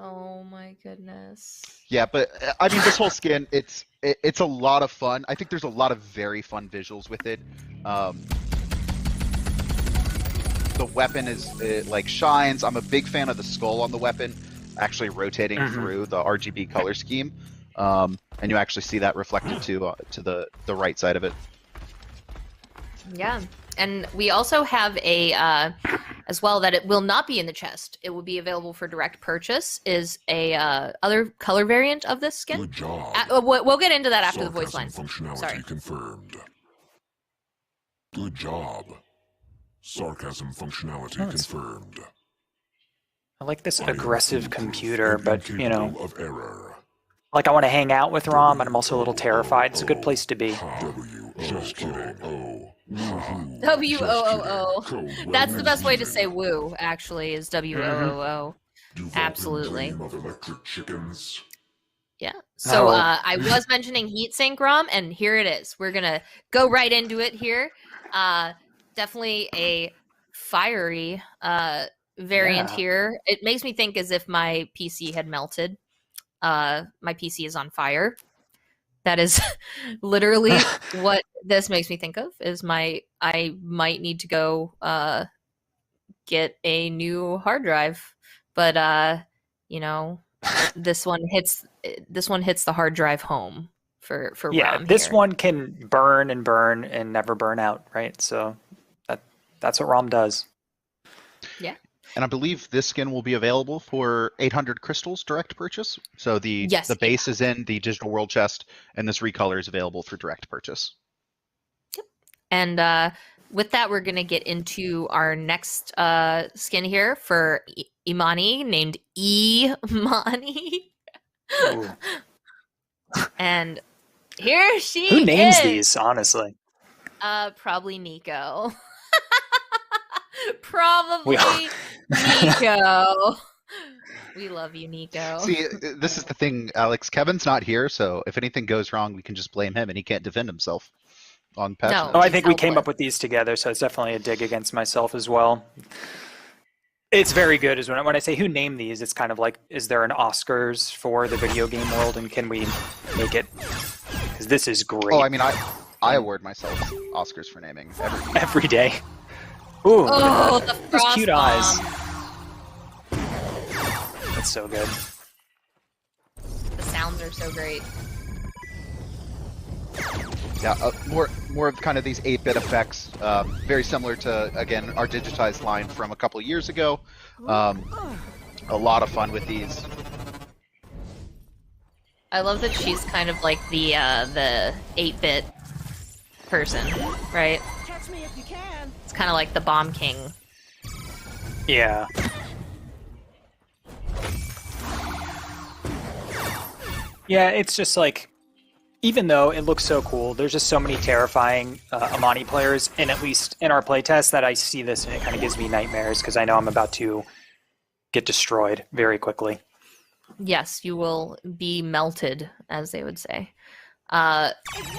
[SPEAKER 1] Oh my goodness.
[SPEAKER 3] Yeah, but I mean, this whole skin, it's a lot of fun. I think there's a lot of very fun visuals with it. The weapon it like shines. I'm a big fan of the skull on the weapon, actually rotating through the RGB color scheme, and you actually see that reflected to the right side of it.
[SPEAKER 1] Yeah. And we also have a, as well, that it will not be in the chest. It will be available for direct purchase, is a other color variant of this skin.
[SPEAKER 5] Good job.
[SPEAKER 1] We'll get into that after the voice
[SPEAKER 5] Sarcasm
[SPEAKER 1] lines.
[SPEAKER 5] functionality
[SPEAKER 1] Sorry.
[SPEAKER 5] confirmed. Good job. Sarcasm functionality
[SPEAKER 2] Oh, it's-
[SPEAKER 5] confirmed.
[SPEAKER 2] I like this
[SPEAKER 5] I am
[SPEAKER 2] aggressive
[SPEAKER 5] foolproof
[SPEAKER 2] computer,
[SPEAKER 5] and
[SPEAKER 2] but you know,
[SPEAKER 5] incapable of error.
[SPEAKER 2] like I want to hang out with ROM, and I'm also a little terrified. It's a good place to be.
[SPEAKER 5] Just kidding. Woohoo.
[SPEAKER 1] W-O-O-O.
[SPEAKER 5] Just kidding. Code
[SPEAKER 1] That's the
[SPEAKER 5] red
[SPEAKER 1] best way to
[SPEAKER 5] means
[SPEAKER 1] say woo, actually, is W-O-O-O.
[SPEAKER 5] do Vulcans
[SPEAKER 1] absolutely.
[SPEAKER 5] dream of electric chickens?
[SPEAKER 1] Yeah. So
[SPEAKER 2] Oh.
[SPEAKER 1] I was mentioning heatsink ROM, and here it is. We're gonna go right into it here. definitely a fiery variant
[SPEAKER 2] Yeah.
[SPEAKER 1] here. It makes me think as if my PC had melted. My PC is on fire. That is literally what this makes me think of. I might need to go get a new hard drive, but you know, this one hits the hard drive home for
[SPEAKER 2] Yeah,
[SPEAKER 1] ROM
[SPEAKER 2] this
[SPEAKER 1] here.
[SPEAKER 2] one can burn and burn and never burn out, right? So that's what ROM does.
[SPEAKER 1] Yeah.
[SPEAKER 3] And I believe this skin will be available for 800 crystals direct purchase. So the
[SPEAKER 1] Yes,
[SPEAKER 3] base is in the digital world chest, and this recolor is available for direct purchase.
[SPEAKER 1] And with that, we're going to get into our next skin here for Imani, named Imani.
[SPEAKER 2] Ooh.
[SPEAKER 1] And here she
[SPEAKER 2] Who names
[SPEAKER 1] is.
[SPEAKER 2] these, honestly?
[SPEAKER 1] Probably Nico. Probably
[SPEAKER 2] We-
[SPEAKER 1] Nico. We love you, Nico.
[SPEAKER 3] See, this is the thing, Alex. Kevin's not here, so if anything goes wrong, we can just blame him, and he can't defend himself on patch
[SPEAKER 1] No.
[SPEAKER 3] notes.
[SPEAKER 2] Oh, I
[SPEAKER 1] He's
[SPEAKER 2] think we came
[SPEAKER 1] helpless.
[SPEAKER 2] up with these together, so it's definitely a dig against myself as well. It's very good. Is when I say who named these, it's kind of like, is there an Oscars for the video game world, and can we make it? Because this is great.
[SPEAKER 3] Oh, I mean, I award myself Oscars for naming
[SPEAKER 2] Every day. Ooh,
[SPEAKER 1] Oh, the
[SPEAKER 2] those
[SPEAKER 1] frost
[SPEAKER 2] cute eyes.
[SPEAKER 1] bomb.
[SPEAKER 2] That's so good.
[SPEAKER 1] The sounds are so great.
[SPEAKER 3] Yeah, more of kind of these 8-bit effects, very similar to, again, our digitized line from a couple years ago. A lot of fun with these.
[SPEAKER 1] I love that she's kind of like the 8-bit person, right?
[SPEAKER 6] Catch me if you can.
[SPEAKER 1] It's kind of like the Bomb King.
[SPEAKER 2] Yeah. Yeah, it's just like, even though it looks so cool, there's just so many terrifying Amani players, and at least in our playtest, that I see this and it kind of gives me nightmares because I know I'm about to get destroyed very quickly.
[SPEAKER 1] Yes, you will be melted, as they would say.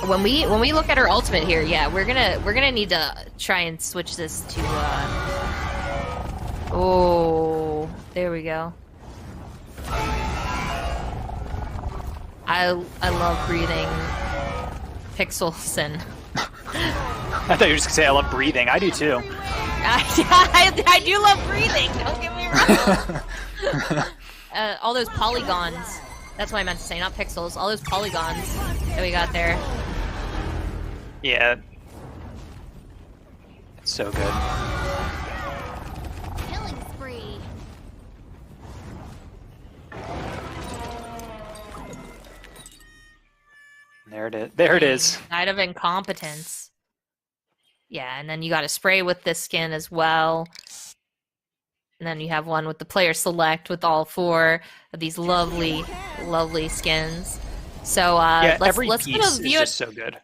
[SPEAKER 1] When we look at her ultimate here, yeah, we're gonna need to try and switch this to. Oh, there we go. I love breathing pixels and.
[SPEAKER 2] I thought you were just gonna say I love breathing. I do too.
[SPEAKER 1] I do love breathing. Don't get me wrong. All those polygons. That's what I meant to say, not pixels. All those polygons that we got there.
[SPEAKER 2] Yeah. It's so good.
[SPEAKER 4] Killing spree.
[SPEAKER 2] There it is. There it is.
[SPEAKER 1] Night of incompetence. Yeah, and then you got to spray with this skin as well. And then you have one with the player select with all 4 of these lovely, lovely skins. So
[SPEAKER 2] Yeah, every
[SPEAKER 1] let's get
[SPEAKER 2] piece
[SPEAKER 1] a
[SPEAKER 2] is
[SPEAKER 1] view.
[SPEAKER 2] just so good.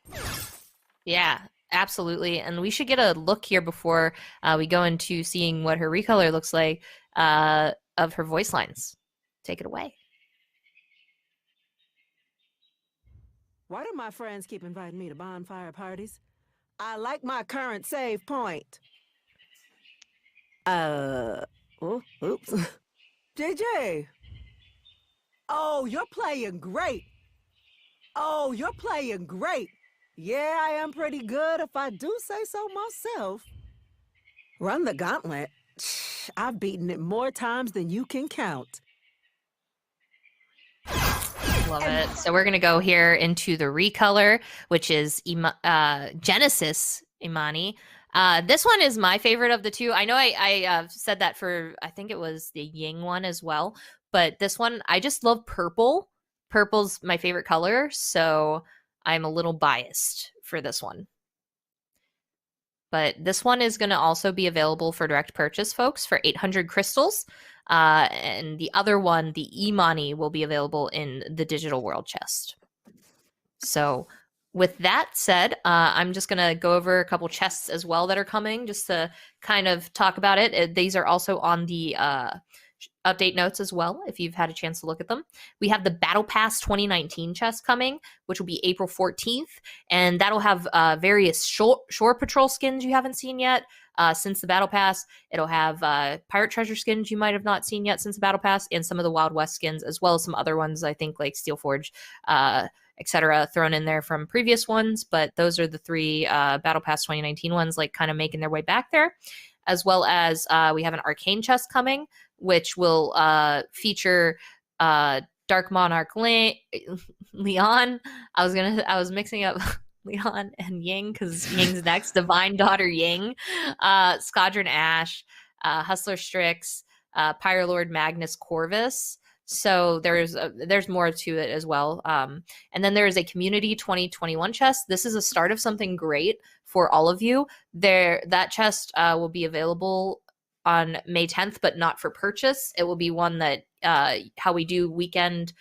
[SPEAKER 1] Yeah, absolutely. And we should get a look here before we go into seeing what her recolor looks like of her voice lines. Take it away.
[SPEAKER 6] Why do my friends keep inviting me to bonfire parties? I like my current save point. Oh, oops. JJ. Oh, you're playing great. Oh, you're playing great. Yeah, I am pretty good if I do say so myself. Run the gauntlet. I've beaten it more times than you can count.
[SPEAKER 1] Love it. So we're going to go here into the recolor, which is Genesis Imani. This one is my favorite of the two. I know I said that for, I think it was the Ying one as well. But this one, I just love purple. Purple's my favorite color, so I'm a little biased for this one. But this one is going to also be available for direct purchase, folks, for 800 crystals. And the other one, the Imani, will be available in the digital world chest. So with that said, I'm just going to go over a couple chests as well that are coming, just to kind of talk about it. These are also on the update notes as well if you've had a chance to look at them. We have the Battle Pass 2019 chest coming, which will be April 14th, and that'll have various shore patrol skins you haven't seen yet since the Battle Pass. It'll have pirate treasure skins you might have not seen yet since the Battle Pass, and some of the Wild West skins, as well as some other ones, I think, like Steelforge, etc., thrown in there from previous ones. But those are the three Battle Pass 2019 ones, like kind of making their way back there. As well as we have an Arcane chest coming, which will feature Dark Monarch Leon. I was mixing up Leon and Ying because Ying's next. Divine Daughter Ying, Squadron Ash, Hustler Strix, Pyre Lord Magnus Corvus. So there's more to it as well. And then there is a Community 2021 chest. This is a start of something great for all of you. That chest will be available on May 10th, but not for purchase. It will be one that how we do weekend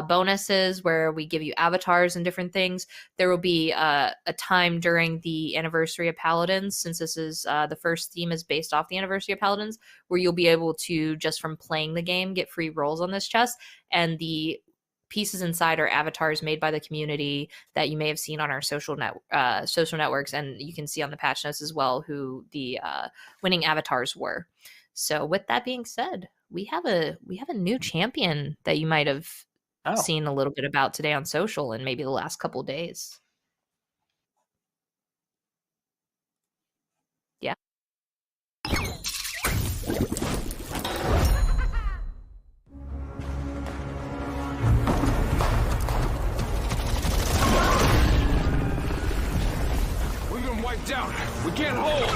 [SPEAKER 1] bonuses where we give you avatars and different things. There will be a time during the anniversary of Paladins, since this is the first theme is based off the anniversary of Paladins, where you'll be able to, just from playing the game, get free rolls on this chest. And the pieces inside are avatars made by the community that you may have seen on our social networks, and you can see on the patch notes as well who the winning avatars were. So with that being said, we have a new champion that you might have seen a little bit about today on social and maybe the last couple of days. Yeah.
[SPEAKER 7] We've been wiped out. We can't hold.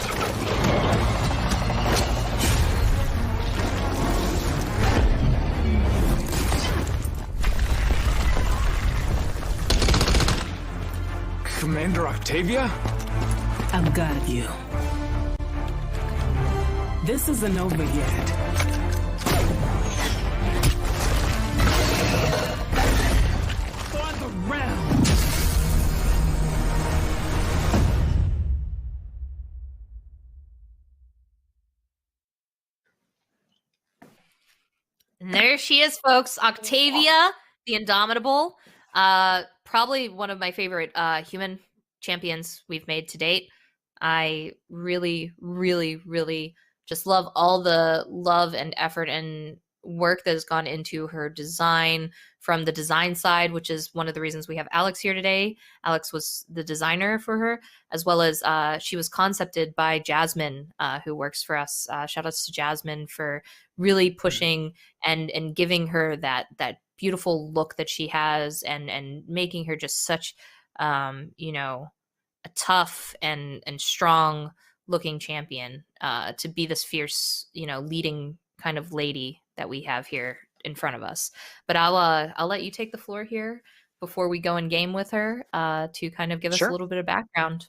[SPEAKER 7] Commander Octavia?
[SPEAKER 6] I've got you. This isn't over yet. For the round.
[SPEAKER 1] And there she is, folks. Octavia, the Indomitable. Probably one of my favorite human champions we've made to date. I really, really, really just love all the love and effort and work that has gone into her design, from the design side, which is one of the reasons we have Alex here today. Alex was the designer for her, as well as she was concepted by Jasmine, who works for us. Shout outs to Jasmine for really pushing and giving her that beautiful look that she has, and making her just such a tough and strong looking champion, to be this fierce, leading kind of lady that we have here in front of us. But I'll let you take the floor here before we go in game with her, to kind of give us a little bit of background.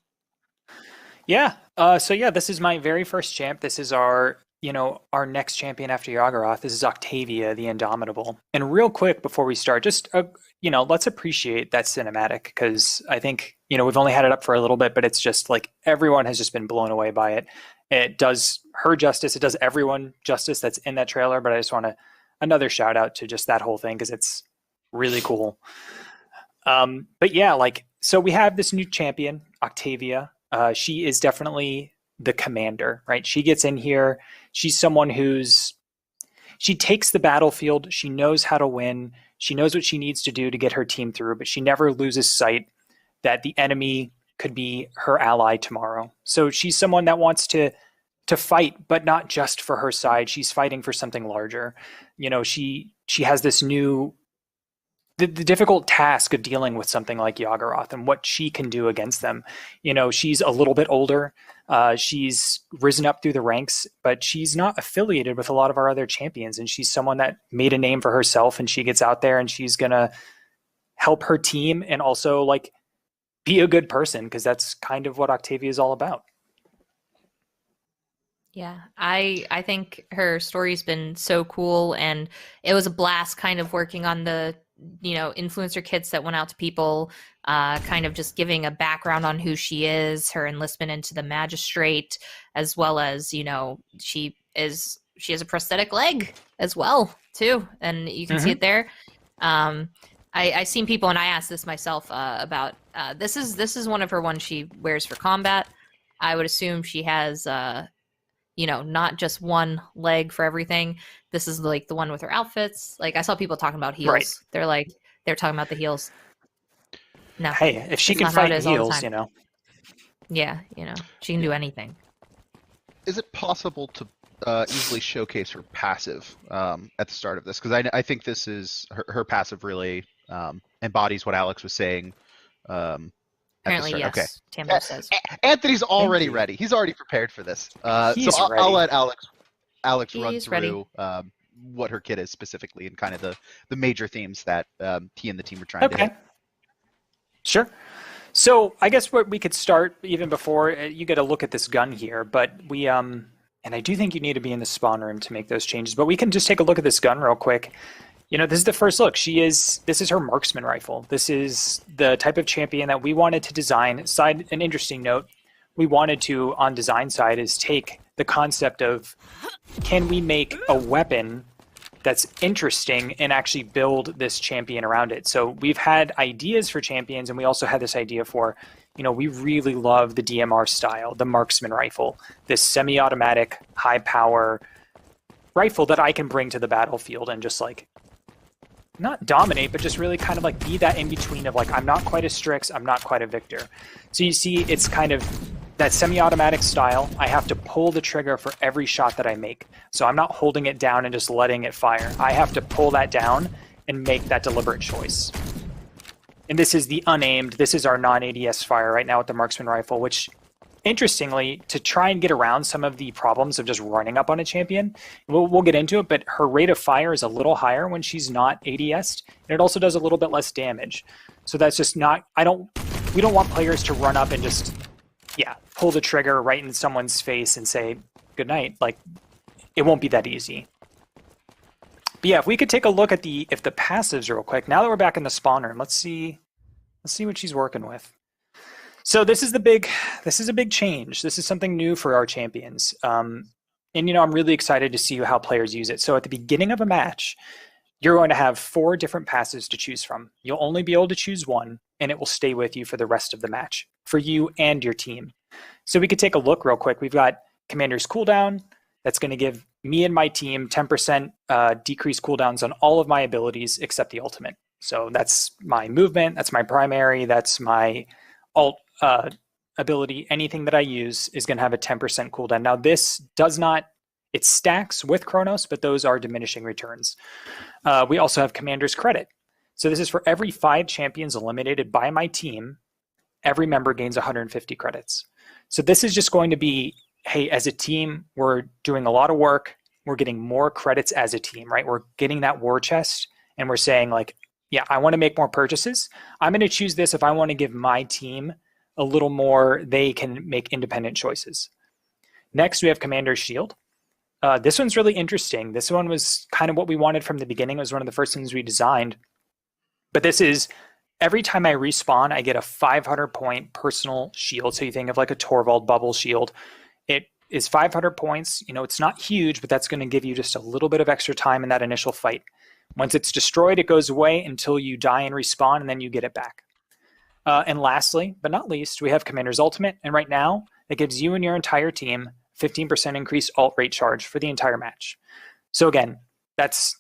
[SPEAKER 2] Yeah. So yeah, this is my very first champ. This is our next champion after Yagharoth. This is Octavia, the Indomitable. And real quick before we start, just let's appreciate that cinematic, because I think we've only had it up for a little bit, but it's just like everyone has just been blown away by it. It does her justice. It does everyone justice that's in that trailer. But I just want another shout out to just that whole thing, because it's really cool. But yeah, so we have this new champion, Octavia. She is definitely the commander, right? She gets in here. She's someone she takes the battlefield. She knows how to win. She knows what she needs to do to get her team through, but she never loses sight that the enemy could be her ally tomorrow. So she's someone that wants to fight, but not just for her side. She's fighting for something larger. She has this the difficult task of dealing with something like Yagharoth and what she can do against them. She's a little bit older. She's risen up through the ranks, but she's not affiliated with a lot of our other champions. And she's someone that made a name for herself, and she gets out there and she's going to help her team and also be a good person, because that's kind of what Octavia is all about.
[SPEAKER 1] Yeah, I think her story's been so cool, and it was a blast kind of working on the influencer kits that went out to people, kind of just giving a background on who she is, her enlistment into the magistrate, as well as she is she has a prosthetic leg as well too, and you can see it there. I seen people, and I asked this myself about this is one of her ones she wears for combat. I would assume she has not just one leg for everything. This is like the one with her outfits. Like I saw people talking about heels.
[SPEAKER 2] Right.
[SPEAKER 1] They're talking about the heels. No.
[SPEAKER 2] Hey, if she can fight in heels,
[SPEAKER 1] Yeah, she can do anything.
[SPEAKER 3] Is it possible to easily showcase her passive at the start of this? Because I think this is her passive really embodies what Alex was saying.
[SPEAKER 1] Apparently, yes.
[SPEAKER 3] Okay.
[SPEAKER 1] Tambo says.
[SPEAKER 3] Anthony's already ready. He's already prepared for this. I'll let Alex run through what her kit is specifically and kind of the major themes that he and the team are trying to hit.
[SPEAKER 2] Sure. So I guess we could start even before you get a look at this gun here, but we and I do think you need to be in the spawn room to make those changes, but we can just take a look at this gun real quick. This is the first look. This is her marksman rifle. This is the type of champion that we wanted to design. An interesting note, we wanted to, on design side, is take the concept of, can we make a weapon that's interesting and actually build this champion around it? So we've had ideas for champions, and we also had this idea for, we really love the DMR style, the marksman rifle, this semi-automatic, high-power rifle that I can bring to the battlefield and just not dominate, but just really kind of be that in between of I'm not quite a Strix, I'm not quite a Victor. So you see, it's kind of that semi-automatic style. I have to pull the trigger for every shot that I make. So I'm not holding it down and just letting it fire. I have to pull that down and make that deliberate choice. And this is the unaimed. This is our non-ADS fire right now with the marksman rifle, which, interestingly, to try and get around some of the problems of just running up on a champion, we'll get into it, but her rate of fire is a little higher when she's not ADS'd, and it also does a little bit less damage. So that's just not, we don't want players to run up and just, pull the trigger right in someone's face and say, good night. It won't be that easy. But yeah, if we could take a look at the passives real quick, now that we're back in the spawn room, let's see what she's working with. So this is a big change. This is something new for our champions. And I'm really excited to see how players use it. So at the beginning of a match, you're going to have 4 different passes to choose from. You'll only be able to choose one, and it will stay with you for the rest of the match, for you and your team. So we could take a look real quick. We've got Commander's Cooldown. That's going to give me and my team 10% decreased cooldowns on all of my abilities except the ultimate. So that's my movement, that's my primary, that's my alt ability. Anything that I use is going to have a 10% cooldown. Now this it stacks with Chronos, but those are diminishing returns. We also have Commander's Credit. So this is for every 5 champions eliminated by my team, every member gains 150 credits. So this is just going to be, hey, as a team, we're doing a lot of work. We're getting more credits as a team, right? We're getting that war chest, and we're saying I want to make more purchases. I'm going to choose this if I want to give my team a little more, they can make independent choices. Next, we have Commander's Shield. This one's really interesting. This one was kind of what we wanted from the beginning. It was one of the first things we designed. But this is, every time I respawn, I get a 500-point personal shield. So you think of a Torvald bubble shield. It is 500 points. It's not huge, but that's going to give you just a little bit of extra time in that initial fight. Once it's destroyed, it goes away until you die and respawn, and then you get it back. And lastly, but not least, we have Commander's Ultimate. And right now, it gives you and your entire team 15% increased alt rate charge for the entire match. So again, that's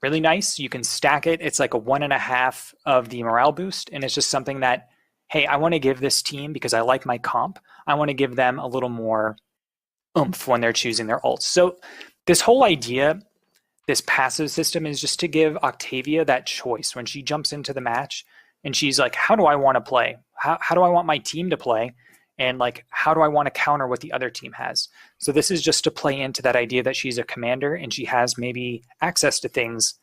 [SPEAKER 2] really nice. You can stack it. It's like a 1.5 of the morale boost. And it's just something that, hey, I want to give this team, because I like my comp, I want to give them a little more oomph when they're choosing their ults. So this whole idea, this passive system, is just to give Octavia that choice when she jumps into the match and she's like, how do I want to play? How do I want my team to play? And how do I want to counter what the other team has? So this is just to play into that idea that she's a commander and she has maybe access to things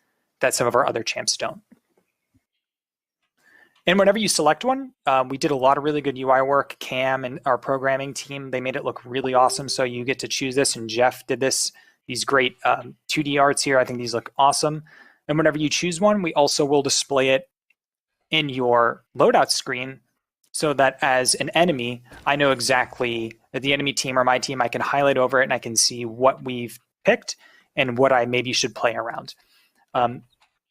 [SPEAKER 2] that some of our other champs don't. And whenever you select one, we did a lot of really good UI work. Cam and our programming team, they made it look really awesome. So you get to choose this, and Jeff did these great 2D arts here. I think these look awesome. And whenever you choose one, we also will display it in your loadout screen, so that as an enemy, I know exactly that the enemy team or my team, I can highlight over it and I can see what we've picked and what I maybe should play around. And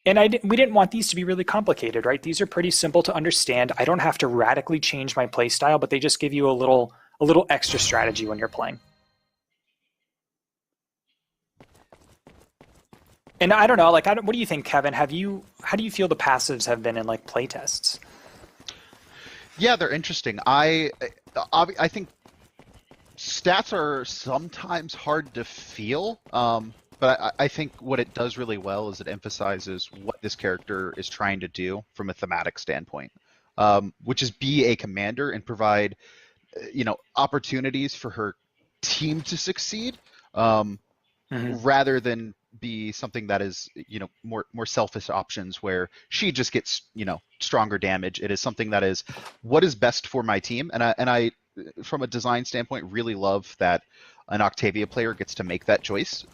[SPEAKER 2] we didn't want these to be really complicated, right? These are pretty simple to understand. I don't have to radically change my play style, but they just give you a little extra strategy when you're playing. And I don't know, like, what do you think, Kevin? How do you feel the passives have been in like play tests?
[SPEAKER 3] Yeah, they're interesting. I think stats are sometimes hard to feel, but I think what it does really well is it emphasizes what this character is trying to do from a thematic standpoint, which is be a commander and provide, opportunities for her team to succeed, rather than be something that is, more selfish options where she just gets, stronger damage. It is something that is what is best for my team, and I from a design standpoint really love that an Octavia player gets to make that choice.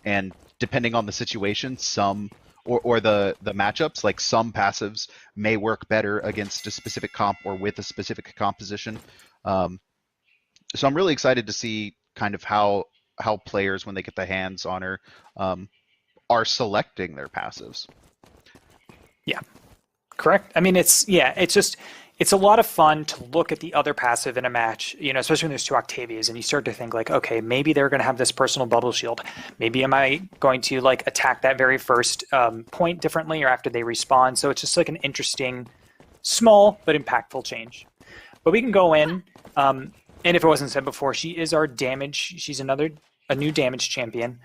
[SPEAKER 3] And depending on the situation, some or the matchups, like some passives may work better against a specific comp or with a specific composition. So I'm really excited to see kind of how players, when they get their hands on her, are selecting their passives.
[SPEAKER 2] Yeah, correct. I mean, it's a lot of fun to look at the other passive in a match, especially when there's two Octavias, and you start to think like, okay, maybe they're going to have this personal bubble shield. Maybe am I going to like attack that very first point differently or after they respawn? So it's just like an interesting, small but impactful change. But we can go in, and if it wasn't said before, she is our damage. She's a new damage champion.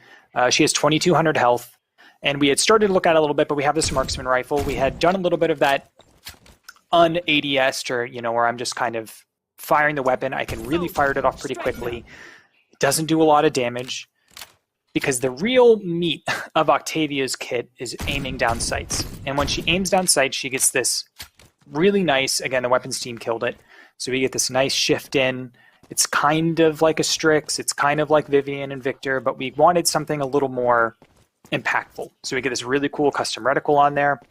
[SPEAKER 2] She has 2,200 health, and we had started to look at it a little bit, but we have this marksman rifle. We had done a little bit of that un-ADS'd, or where I'm just kind of firing the weapon. I can really fire it off pretty quickly. It doesn't do a lot of damage because the real meat of Octavia's kit is aiming down sights. And when she aims down sights, she gets this really nice, again, the weapons team killed it, so we get this nice shift in. It's kind of like a Strix, it's kind of like Vivian and Victor, but we wanted something a little more impactful. So we get this really cool custom reticle on there.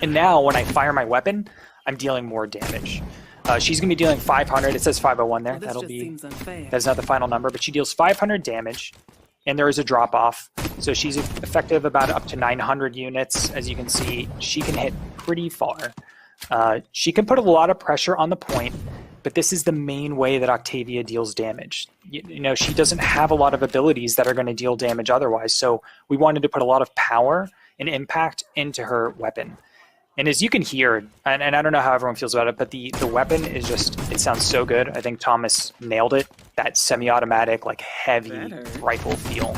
[SPEAKER 2] And now when I fire my weapon, I'm dealing more damage. She's going to be dealing 500. It says 501 there. That's not the final number, but she deals 500 damage, and there is a drop-off. So she's effective about up to 900 units. As you can see, she can hit pretty far. She can put a lot of pressure on the point, but this is the main way that Octavia deals damage. She doesn't have a lot of abilities that are going to deal damage otherwise, so we wanted to put a lot of power and impact into her weapon. And as you can hear, and I don't know how everyone feels about it, but the weapon is just, it sounds so good. I think Thomas nailed it. That semi-automatic, like heavy rifle feel.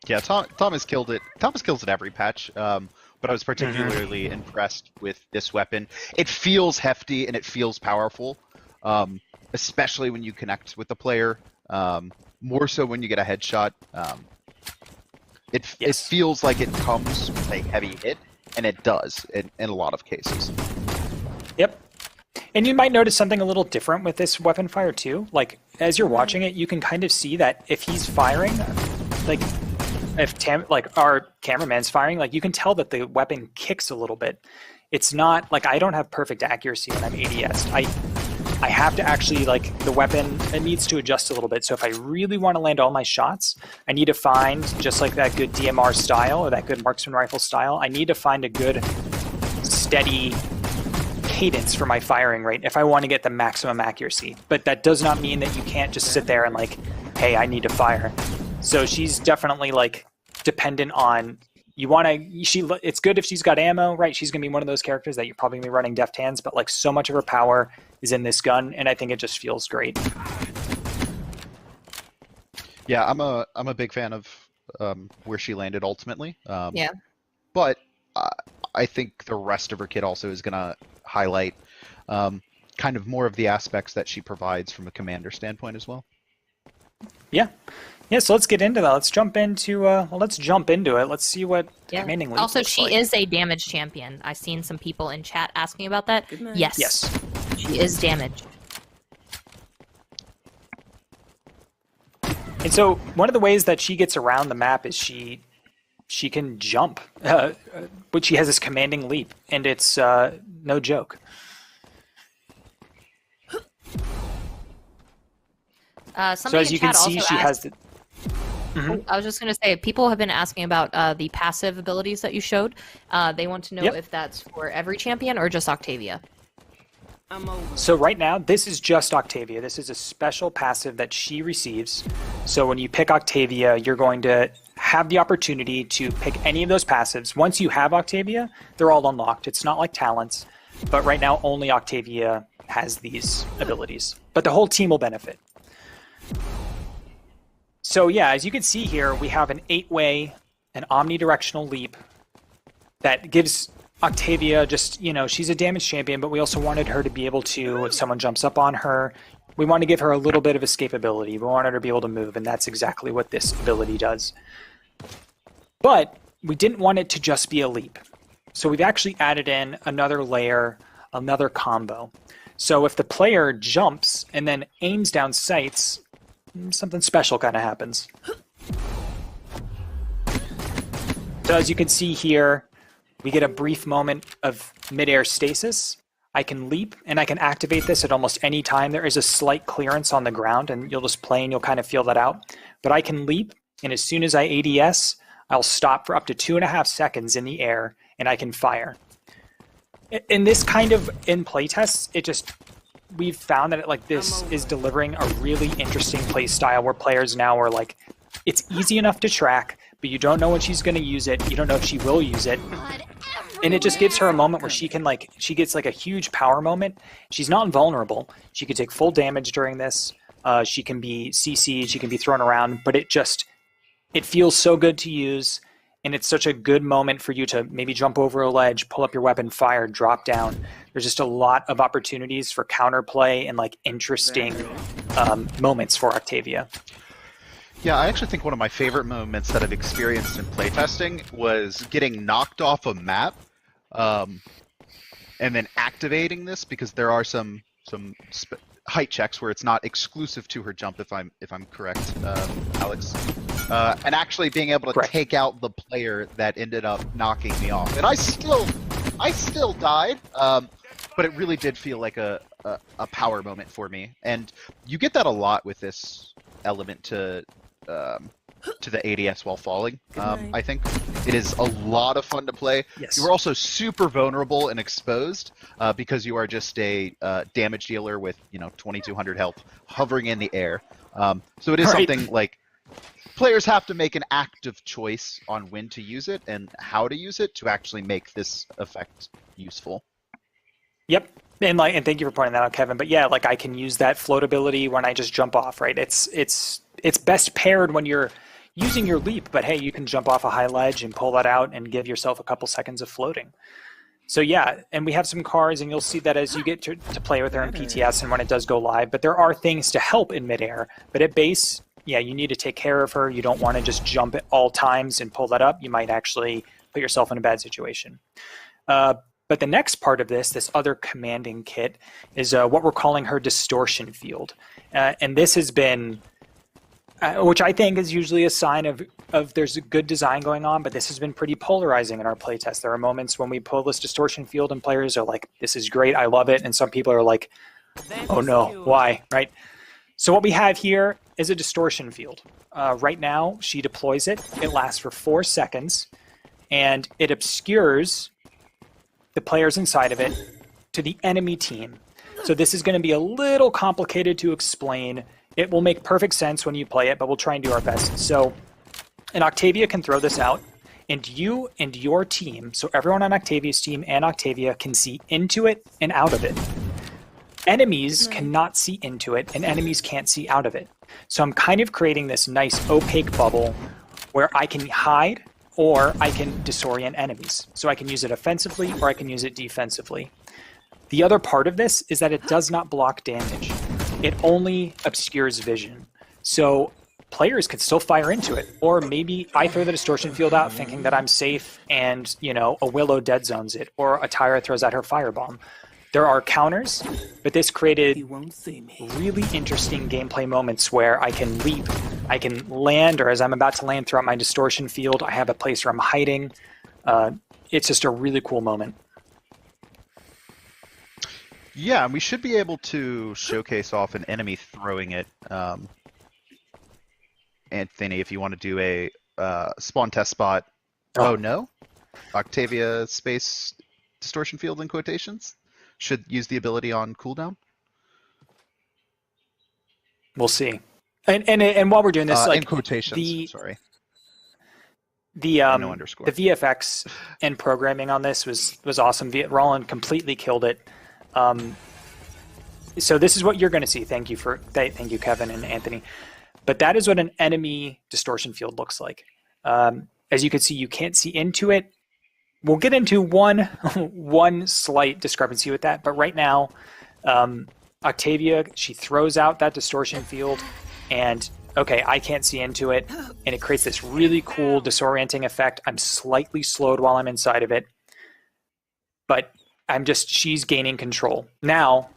[SPEAKER 3] Yeah, Thomas killed it. Thomas kills it every patch, but I was particularly impressed with this weapon. It feels hefty and it feels powerful, especially when you connect with the player, more so when you get a headshot. It feels like it comes with a heavy hit, and it does in a lot of cases.
[SPEAKER 2] Yep. And you might notice something a little different with this weapon fire too. Like, as you're watching it, you can kind of see that if he's firing, like, if our cameraman's firing, like, you can tell that the weapon kicks a little bit. It's not, like, I don't have perfect accuracy when I'm ADS. I have to actually, like, the weapon, it needs to adjust a little bit. So if I really want to land all my shots, I need to find, just like that good DMR style or that good marksman rifle style, I need to find a good steady cadence for my firing rate if I want to get the maximum accuracy. But that does not mean that you can't just sit there and like, hey, I need to fire. So she's definitely like dependent on, it's good if she's got ammo, right? She's going to be one of those characters that you're probably going to be running deft hands, but like so much of her power is in this gun, and I think it just feels great.
[SPEAKER 3] Yeah, I'm a big fan of where she landed ultimately.
[SPEAKER 1] Yeah.
[SPEAKER 3] But I think the rest of her kit also is going to highlight kind of more of the aspects that she provides from a commander standpoint as well.
[SPEAKER 2] Yeah. Yeah, so let's get into that. Let's jump into it. Let's see what commanding lead
[SPEAKER 1] Also,
[SPEAKER 2] looks
[SPEAKER 1] she
[SPEAKER 2] like.
[SPEAKER 1] is a damage champion. I've seen some people in chat asking about that. Yes.
[SPEAKER 2] Yes.
[SPEAKER 1] She is damage.
[SPEAKER 2] And so one of the ways that she gets around the map is she can jump, but she has this commanding leap, and it's no joke.
[SPEAKER 1] Somebody
[SPEAKER 2] So as
[SPEAKER 1] in
[SPEAKER 2] you can
[SPEAKER 1] chat
[SPEAKER 2] see,
[SPEAKER 1] also
[SPEAKER 2] she has
[SPEAKER 1] asked,
[SPEAKER 2] the. Mhm.
[SPEAKER 1] I was just going to say, people have been asking about the passive abilities that you showed. They want to know
[SPEAKER 2] Yep.
[SPEAKER 1] if that's for every champion or just Octavia.
[SPEAKER 2] So right now, this is just Octavia. This is a special passive that she receives. So when you pick Octavia, you're going to have the opportunity to pick any of those passives. Once you have Octavia, they're all unlocked. It's not like talents, but right now only Octavia has these abilities. But the whole team will benefit. So yeah, as you can see here, we have an 8-way, an omnidirectional leap that gives Octavia just, she's a damage champion, but we also wanted her to be able to, if someone jumps up on her, we want to give her a little bit of escapability. We want her to be able to move, and that's exactly what this ability does. But we didn't want it to just be a leap. So we've actually added in another layer, another combo. So if the player jumps and then aims down sights, something special kind of happens. So as you can see here, we get a brief moment of midair stasis. I can leap and I can activate this at almost any time. There is a slight clearance on the ground and you'll just play and you'll kind of feel that out. But I can leap, and as soon as I ADS, I'll stop for up to 2.5 seconds in the air and I can fire. In this kind of in playtests, we've found that this is delivering a really interesting play style where players now are like, it's easy enough to track, but you don't know when she's going to use it. You don't know if she will use it. And it just gives her a moment where she gets like a huge power moment. She's not invulnerable. She can take full damage during this. She can be CC'd, she can be thrown around, but it feels so good to use. And it's such a good moment for you to maybe jump over a ledge, pull up your weapon, fire, drop down. There's just a lot of opportunities for counterplay and interesting moments for Octavia.
[SPEAKER 3] Yeah, I actually think one of my favorite moments that I've experienced in playtesting was getting knocked off a map, and then activating this, because there are some height checks where it's not exclusive to her jump, if I'm correct, Alex, and actually being able to take out the player that ended up knocking me off, and I still died, but it really did feel like a power moment for me, and you get that a lot with this element to the ADS while falling. I think it is a lot of fun to play.
[SPEAKER 2] Yes.
[SPEAKER 3] You are also super vulnerable and exposed because you are just a damage dealer with 2200 health hovering in the air. So it is something like players have to make an active choice on when to use it and how to use it to actually make this effect useful.
[SPEAKER 2] Yep. And thank you for pointing that out, Kevin. But yeah, I can use that floatability when I just jump off, right? It's best paired when you're using your leap, but hey, you can jump off a high ledge and pull that out and give yourself a couple seconds of floating. So yeah, and we have some cards, and you'll see that as you get to play with her in PTS and when it does go live, but there are things to help in midair. But at base, yeah, you need to take care of her. You don't want to just jump at all times and pull that up. You might actually put yourself in a bad situation. But the next part of this other commanding kit, is what we're calling her distortion field. And this has been, which I think is usually a sign of there's a good design going on, but this has been pretty polarizing in our playtest. There are moments when we pull this distortion field and players are like, this is great, I love it. And some people are like, oh no, why, right? So what we have here is a distortion field. Right now, she deploys it. It lasts for 4 seconds, and it obscures the players inside of it to the enemy team. So this is going to be a little complicated to explain. It will make perfect sense when you play it, but we'll try and do our best. So an Octavia can throw this out, and you and your team, so everyone on Octavia's team and Octavia, can see into it and out of it. Enemies cannot see into it, and enemies can't see out of it. So I'm kind of creating this nice opaque bubble where I can hide or I can disorient enemies. So I can use it offensively or I can use it defensively. The other part of this is that it does not block damage. It only obscures vision. So players can still fire into it. Or maybe I throw the distortion field out thinking that I'm safe and, a Willow dead zones it, or a Tyra throws out her firebomb. There are counters, but this created really interesting gameplay moments where I can leap, I can land, or as I'm about to land throughout my distortion field, I have a place where I'm hiding. It's just a really cool moment. Yeah,
[SPEAKER 3] and we should be able to showcase off an enemy throwing it Anthony, if you want to do a spawn test spot. Oh no, Octavia space distortion field in quotations should use the ability on cooldown.
[SPEAKER 2] We'll see. And while we're doing this, like
[SPEAKER 3] in quotations, sorry.
[SPEAKER 2] The
[SPEAKER 3] no underscore.
[SPEAKER 2] The VFX and programming on this was awesome. Roland completely killed it. So this is what you're going to see. Thank you, Kevin and Anthony. But that is what an enemy distortion field looks like. As you can see, you can't see into it. We'll get into one slight discrepancy with that. But right now, Octavia, she throws out that distortion field, and okay, I can't see into it, and it creates this really cool disorienting effect. I'm slightly slowed while I'm inside of it, but she's gaining control. Now,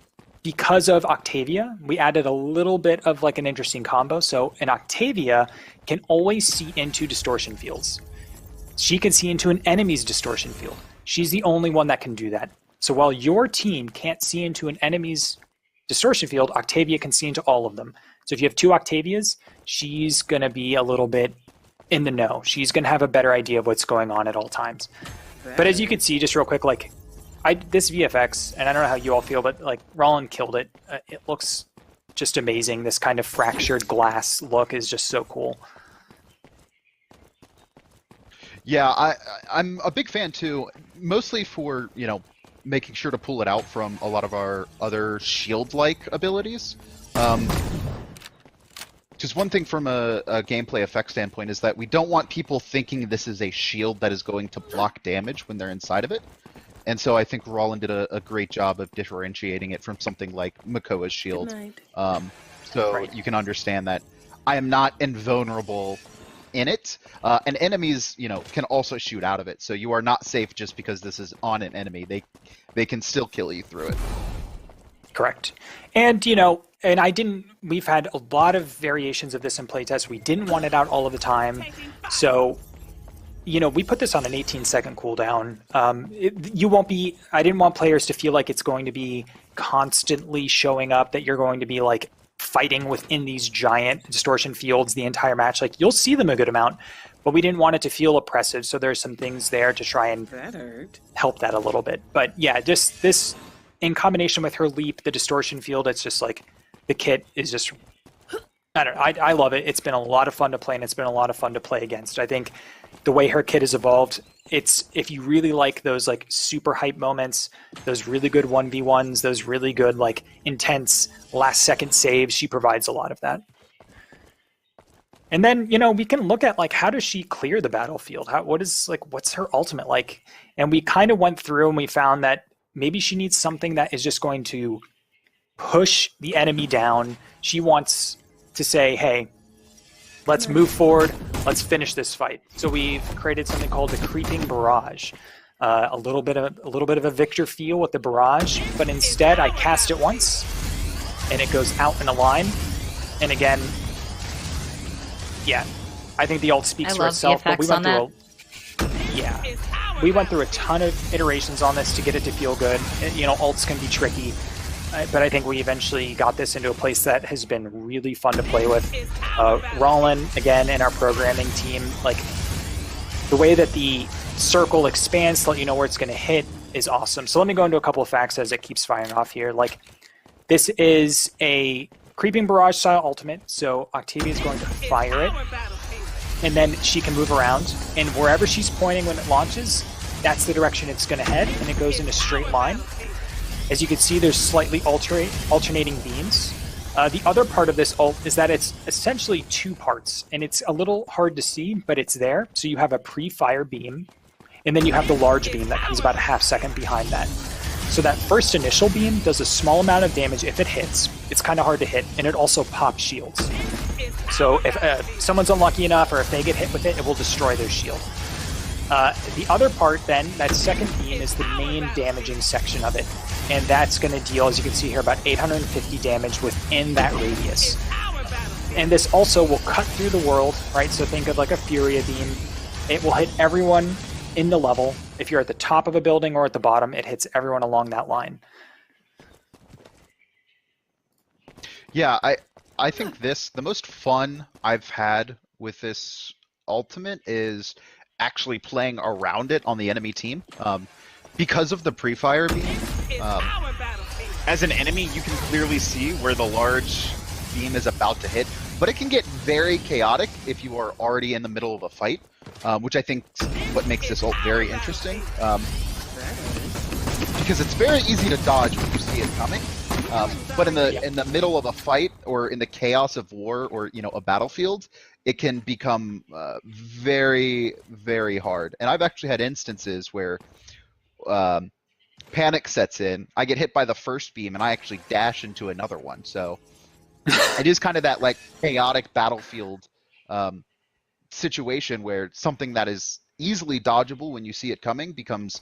[SPEAKER 2] because of Octavia, we added a little bit of like an interesting combo. So an Octavia can always see into distortion fields. She can see into an enemy's distortion field. She's the only one that can do that. So while your team can't see into an enemy's distortion field, Octavia can see into all of them. So if you have two Octavias, she's going to be a little bit in the know. She's going to have a better idea of what's going on at all times. But as you can see, just real quick, like this VFX, and I don't know how you all feel, but like Roland killed it. It looks just amazing. This kind of fractured glass look is just so cool.
[SPEAKER 3] Yeah, I'm a big fan too, mostly for, making sure to pull it out from a lot of our other shield-like abilities. Just one thing from a gameplay effect standpoint is that we don't want people thinking this is a shield that is going to block damage when they're inside of it. And so I think Roland did a great job of differentiating it from something like Makoa's shield. Right. You can understand that I am not invulnerable in it, and enemies, can also shoot out of it. So you are not safe just because this is on an enemy. They can still kill you through it.
[SPEAKER 2] Correct. And, we've had a lot of variations of this in playtest. We didn't want it out all of the time. So, we put this on an 18-second cooldown. I didn't want players to feel like it's going to be constantly showing up, that you're going to be like fighting within these giant distortion fields the entire match. Like, you'll see them a good amount, but we didn't want it to feel oppressive. So there's some things there to try and help that a little bit. But yeah, just this in combination with her leap, the distortion field, it's just like the kit is just, I love it. It's been a lot of fun to play, and it's been a lot of fun to play against. I think the way her kit has evolved, if you really like those like super hype moments, those really good 1v1s, those really good like intense last second saves, she provides a lot of that. And then, we can look at like, how does she clear the battlefield? What's her ultimate like? And we kind of went through and we found that maybe she needs something that is just going to push the enemy down. She wants to say, hey, let's move forward. Let's finish this fight. So we've created something called the Creeping Barrage. A little bit of a Victor feel with the barrage, but instead I cast it once, and it goes out in a line. And again, yeah, I think the ult speaks for itself. But we went through a ton of iterations on this to get it to feel good. Ults can be tricky. But I think we eventually got this into a place that has been really fun to play with. Roland, again, and our programming team, like the way that the circle expands to let you know where it's going to hit is awesome. So let me go into a couple of facts as it keeps firing off here. Like, this is a Creeping Barrage style ultimate, so Octavia is going to fire it, and then she can move around, and wherever she's pointing when it launches, that's the direction it's going to head, and it goes in a straight line. As you can see, there's slightly alternating beams. The other part of this ult is that it's essentially two parts, and it's a little hard to see, but it's there. So you have a pre-fire beam, and then you have the large beam that comes about a half second behind that. So that first initial beam does a small amount of damage if it hits. It's kind of hard to hit, and it also pops shields. So if someone's unlucky enough, or if they get hit with it, it will destroy their shield. The other part then, that second beam, is the main damaging section of it. And that's going to deal, as you can see here, about 850 damage within that radius. And this also will cut through the world, right? So think of like a Furia beam. It will hit everyone in the level. If you're at the top of a building or at the bottom, it hits everyone along that line.
[SPEAKER 3] Yeah, I think the most fun I've had with this ultimate is actually playing around it on the enemy team. Because of the pre-fire beam, as an enemy, you can clearly see where the large beam is about to hit, but it can get very chaotic if you are already in the middle of a fight, which I think is what makes this ult very interesting. Because it's very easy to dodge when you see it coming, but in the middle of a fight or in the chaos of war or a battlefield, it can become very, very hard. And I've actually had instances where panic sets in, I get hit by the first beam, and I actually dash into another one. So it is kind of that like chaotic battlefield situation where something that is easily dodgeable when you see it coming becomes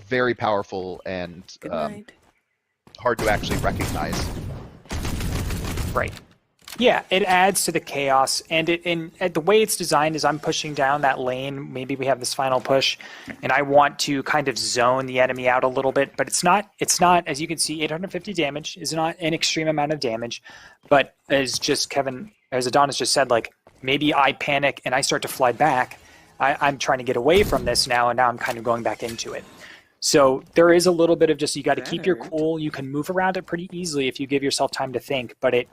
[SPEAKER 3] very powerful and hard to actually recognize.
[SPEAKER 2] Right. Yeah, it adds to the chaos, and the way it's designed is I'm pushing down that lane. Maybe we have this final push, and I want to kind of zone the enemy out a little bit, but it's not. As you can see, 850 damage is not an extreme amount of damage, but as Adonis just said, like maybe I panic and I start to fly back. I'm trying to get away from this now, and now I'm kind of going back into it. So there is a little bit of just you got to keep your cool. You can move around it pretty easily if you give yourself time to think, but it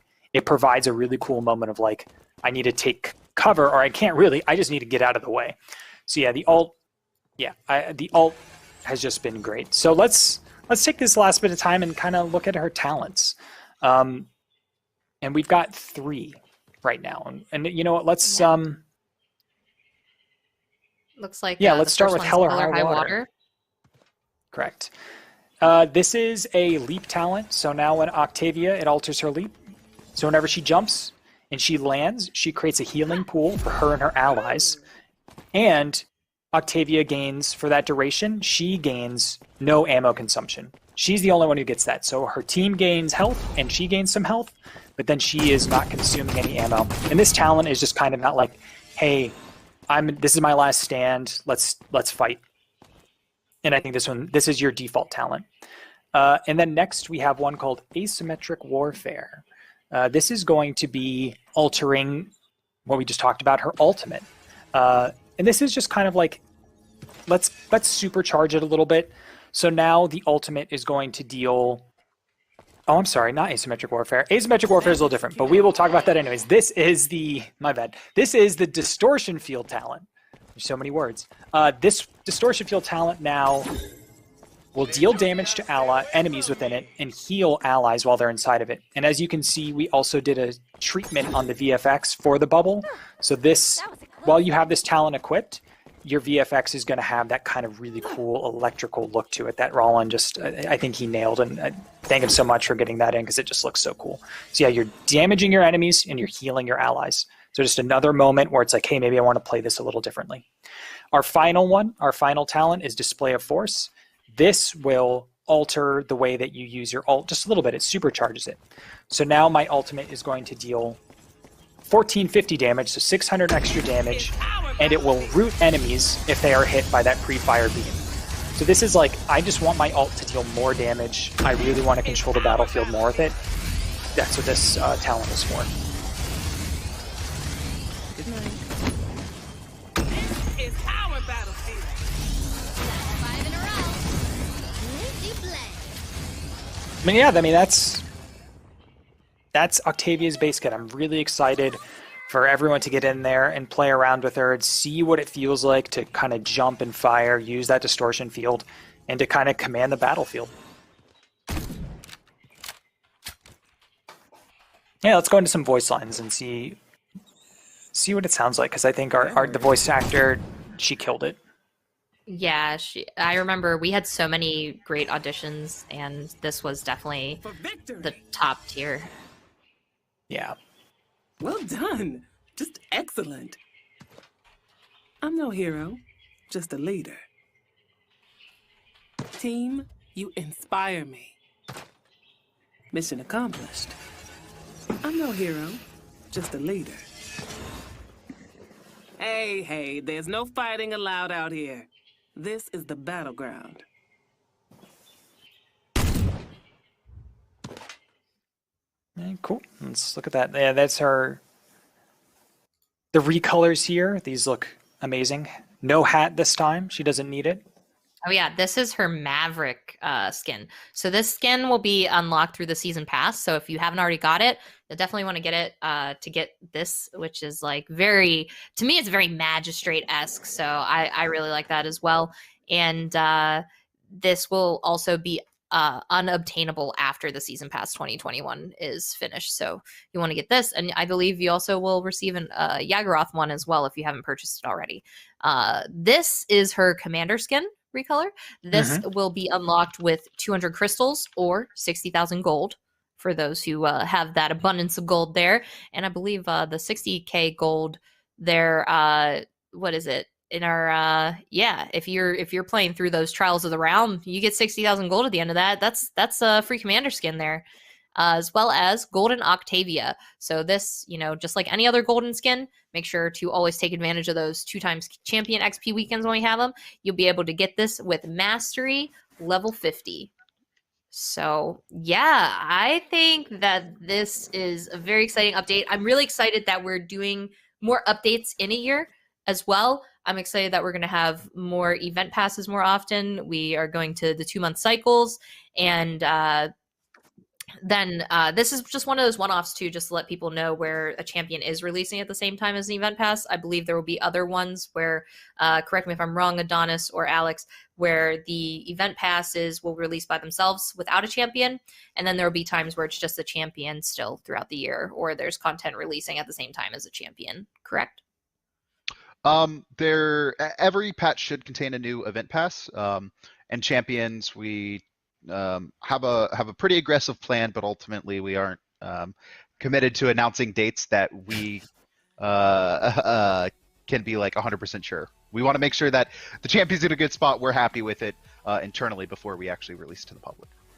[SPEAKER 2] provides a really cool moment of like, I need to take cover, or I can't really, I just need to get out of the way. So yeah, the ult has just been great. So let's take this last bit of time and kind of look at her talents. And we've got 3 right now. And you know what, let's
[SPEAKER 1] looks like
[SPEAKER 2] let's start with Hell or High Water. Correct. This is a leap talent. So now when Octavia, it alters her leap. So whenever she jumps and she lands, she creates a healing pool for her and her allies. And Octavia gains, for that duration, she gains no ammo consumption. She's the only one who gets that. So her team gains health and she gains some health, but then she is not consuming any ammo. And this talent is just kind of not like, hey, this is my last stand, let's fight. And I think this is your default talent. And then next we have one called Asymmetric Warfare. This is going to be altering what we just talked about, her ultimate. And this is just kind of like, let's supercharge it a little bit. So now the ultimate is going to deal... Oh, I'm sorry, not Asymmetric Warfare. Asymmetric Warfare is a little different, but we will talk about that anyways. This is my bad. This is the Distortion Field talent. There's so many words. This Distortion Field talent now will deal damage to enemies within it and heal allies while they're inside of it. And as you can see, we also did a treatment on the VFX for the bubble. So while you have this talent equipped, your VFX is going to have that kind of really cool electrical look to it that Roland I think he nailed. And I thank him so much for getting that in because it just looks so cool. So yeah, you're damaging your enemies and you're healing your allies. So just another moment where it's like, hey, maybe I want to play this a little differently. Our final talent is Display of Force. This will alter the way that you use your ult just a little bit. It supercharges it. So now my ultimate is going to deal 1450 damage, so 600 extra damage, and it will root enemies if they are hit by that pre-fire beam. So this is like, I just want my ult to deal more damage. I really want to control the battlefield more with it. That's what this talent is for.
[SPEAKER 6] Good night.
[SPEAKER 8] It's our battlefield.
[SPEAKER 9] 5 in a row. Easy play.
[SPEAKER 2] I mean, yeah, that's Octavia's base kit. I'm really excited for everyone to get in there and play around with her and see what it feels like to kind of jump and fire, use that distortion field, and to kind of command the battlefield. Yeah, let's go into some voice lines and see what it sounds like, because I think the voice actor, she killed it.
[SPEAKER 1] Yeah, I remember we had so many great auditions, and this was definitely the top tier.
[SPEAKER 2] Yeah.
[SPEAKER 6] Well done. Just excellent. I'm no hero, just a leader. Team, you inspire me. Mission accomplished. I'm no hero, just a leader. Hey, there's no fighting allowed out here. This is the battleground.
[SPEAKER 2] Cool. Let's look at that. Yeah, that's the recolors here. These look amazing. No hat this time. She doesn't need it.
[SPEAKER 1] Oh yeah, this is her Maverick skin. So this skin will be unlocked through the season pass. So if you haven't already got it, you'll definitely want to get it to get this, which is like very, to me, it's very magistrate-esque. So I really like that as well. And this will also be unobtainable after the season pass 2021 is finished. So you want to get this, and I believe you also will receive an Yagoroth one as well if you haven't purchased it already. This is her commander skin recolor. This will be unlocked with 200 crystals or 60,000 gold for those who have that abundance of gold there. And I believe the 60k gold there, what is it? In our if you're playing through those Trials of the Realm, you get 60,000 gold at the end of that. That's a free commander skin there. As well as Golden Octavia. So this, just like any other golden skin, make sure to always take advantage of those 2x champion XP weekends when we have them. You'll be able to get this with Mastery level 50. So yeah, I think that this is a very exciting update. I'm really excited that we're doing more updates in a year as well. I'm excited that we're going to have more event passes more often. We are going to the 2-month cycles, and then this is just one of those one-offs too, just to let people know where a champion is releasing at the same time as the event pass. I believe there will be other ones where, correct me if I'm wrong, Adonis or Alex, where the event passes will release by themselves without a champion, and then there will be times where it's just a champion still throughout the year, or there's content releasing at the same time as a champion, correct?
[SPEAKER 3] Every patch should contain a new event pass, and champions we have a pretty aggressive plan, but ultimately we aren't committed to announcing dates that we can be like 100% sure. We want to make sure that the champion's in a good spot. We're happy with it internally before we actually release to the public.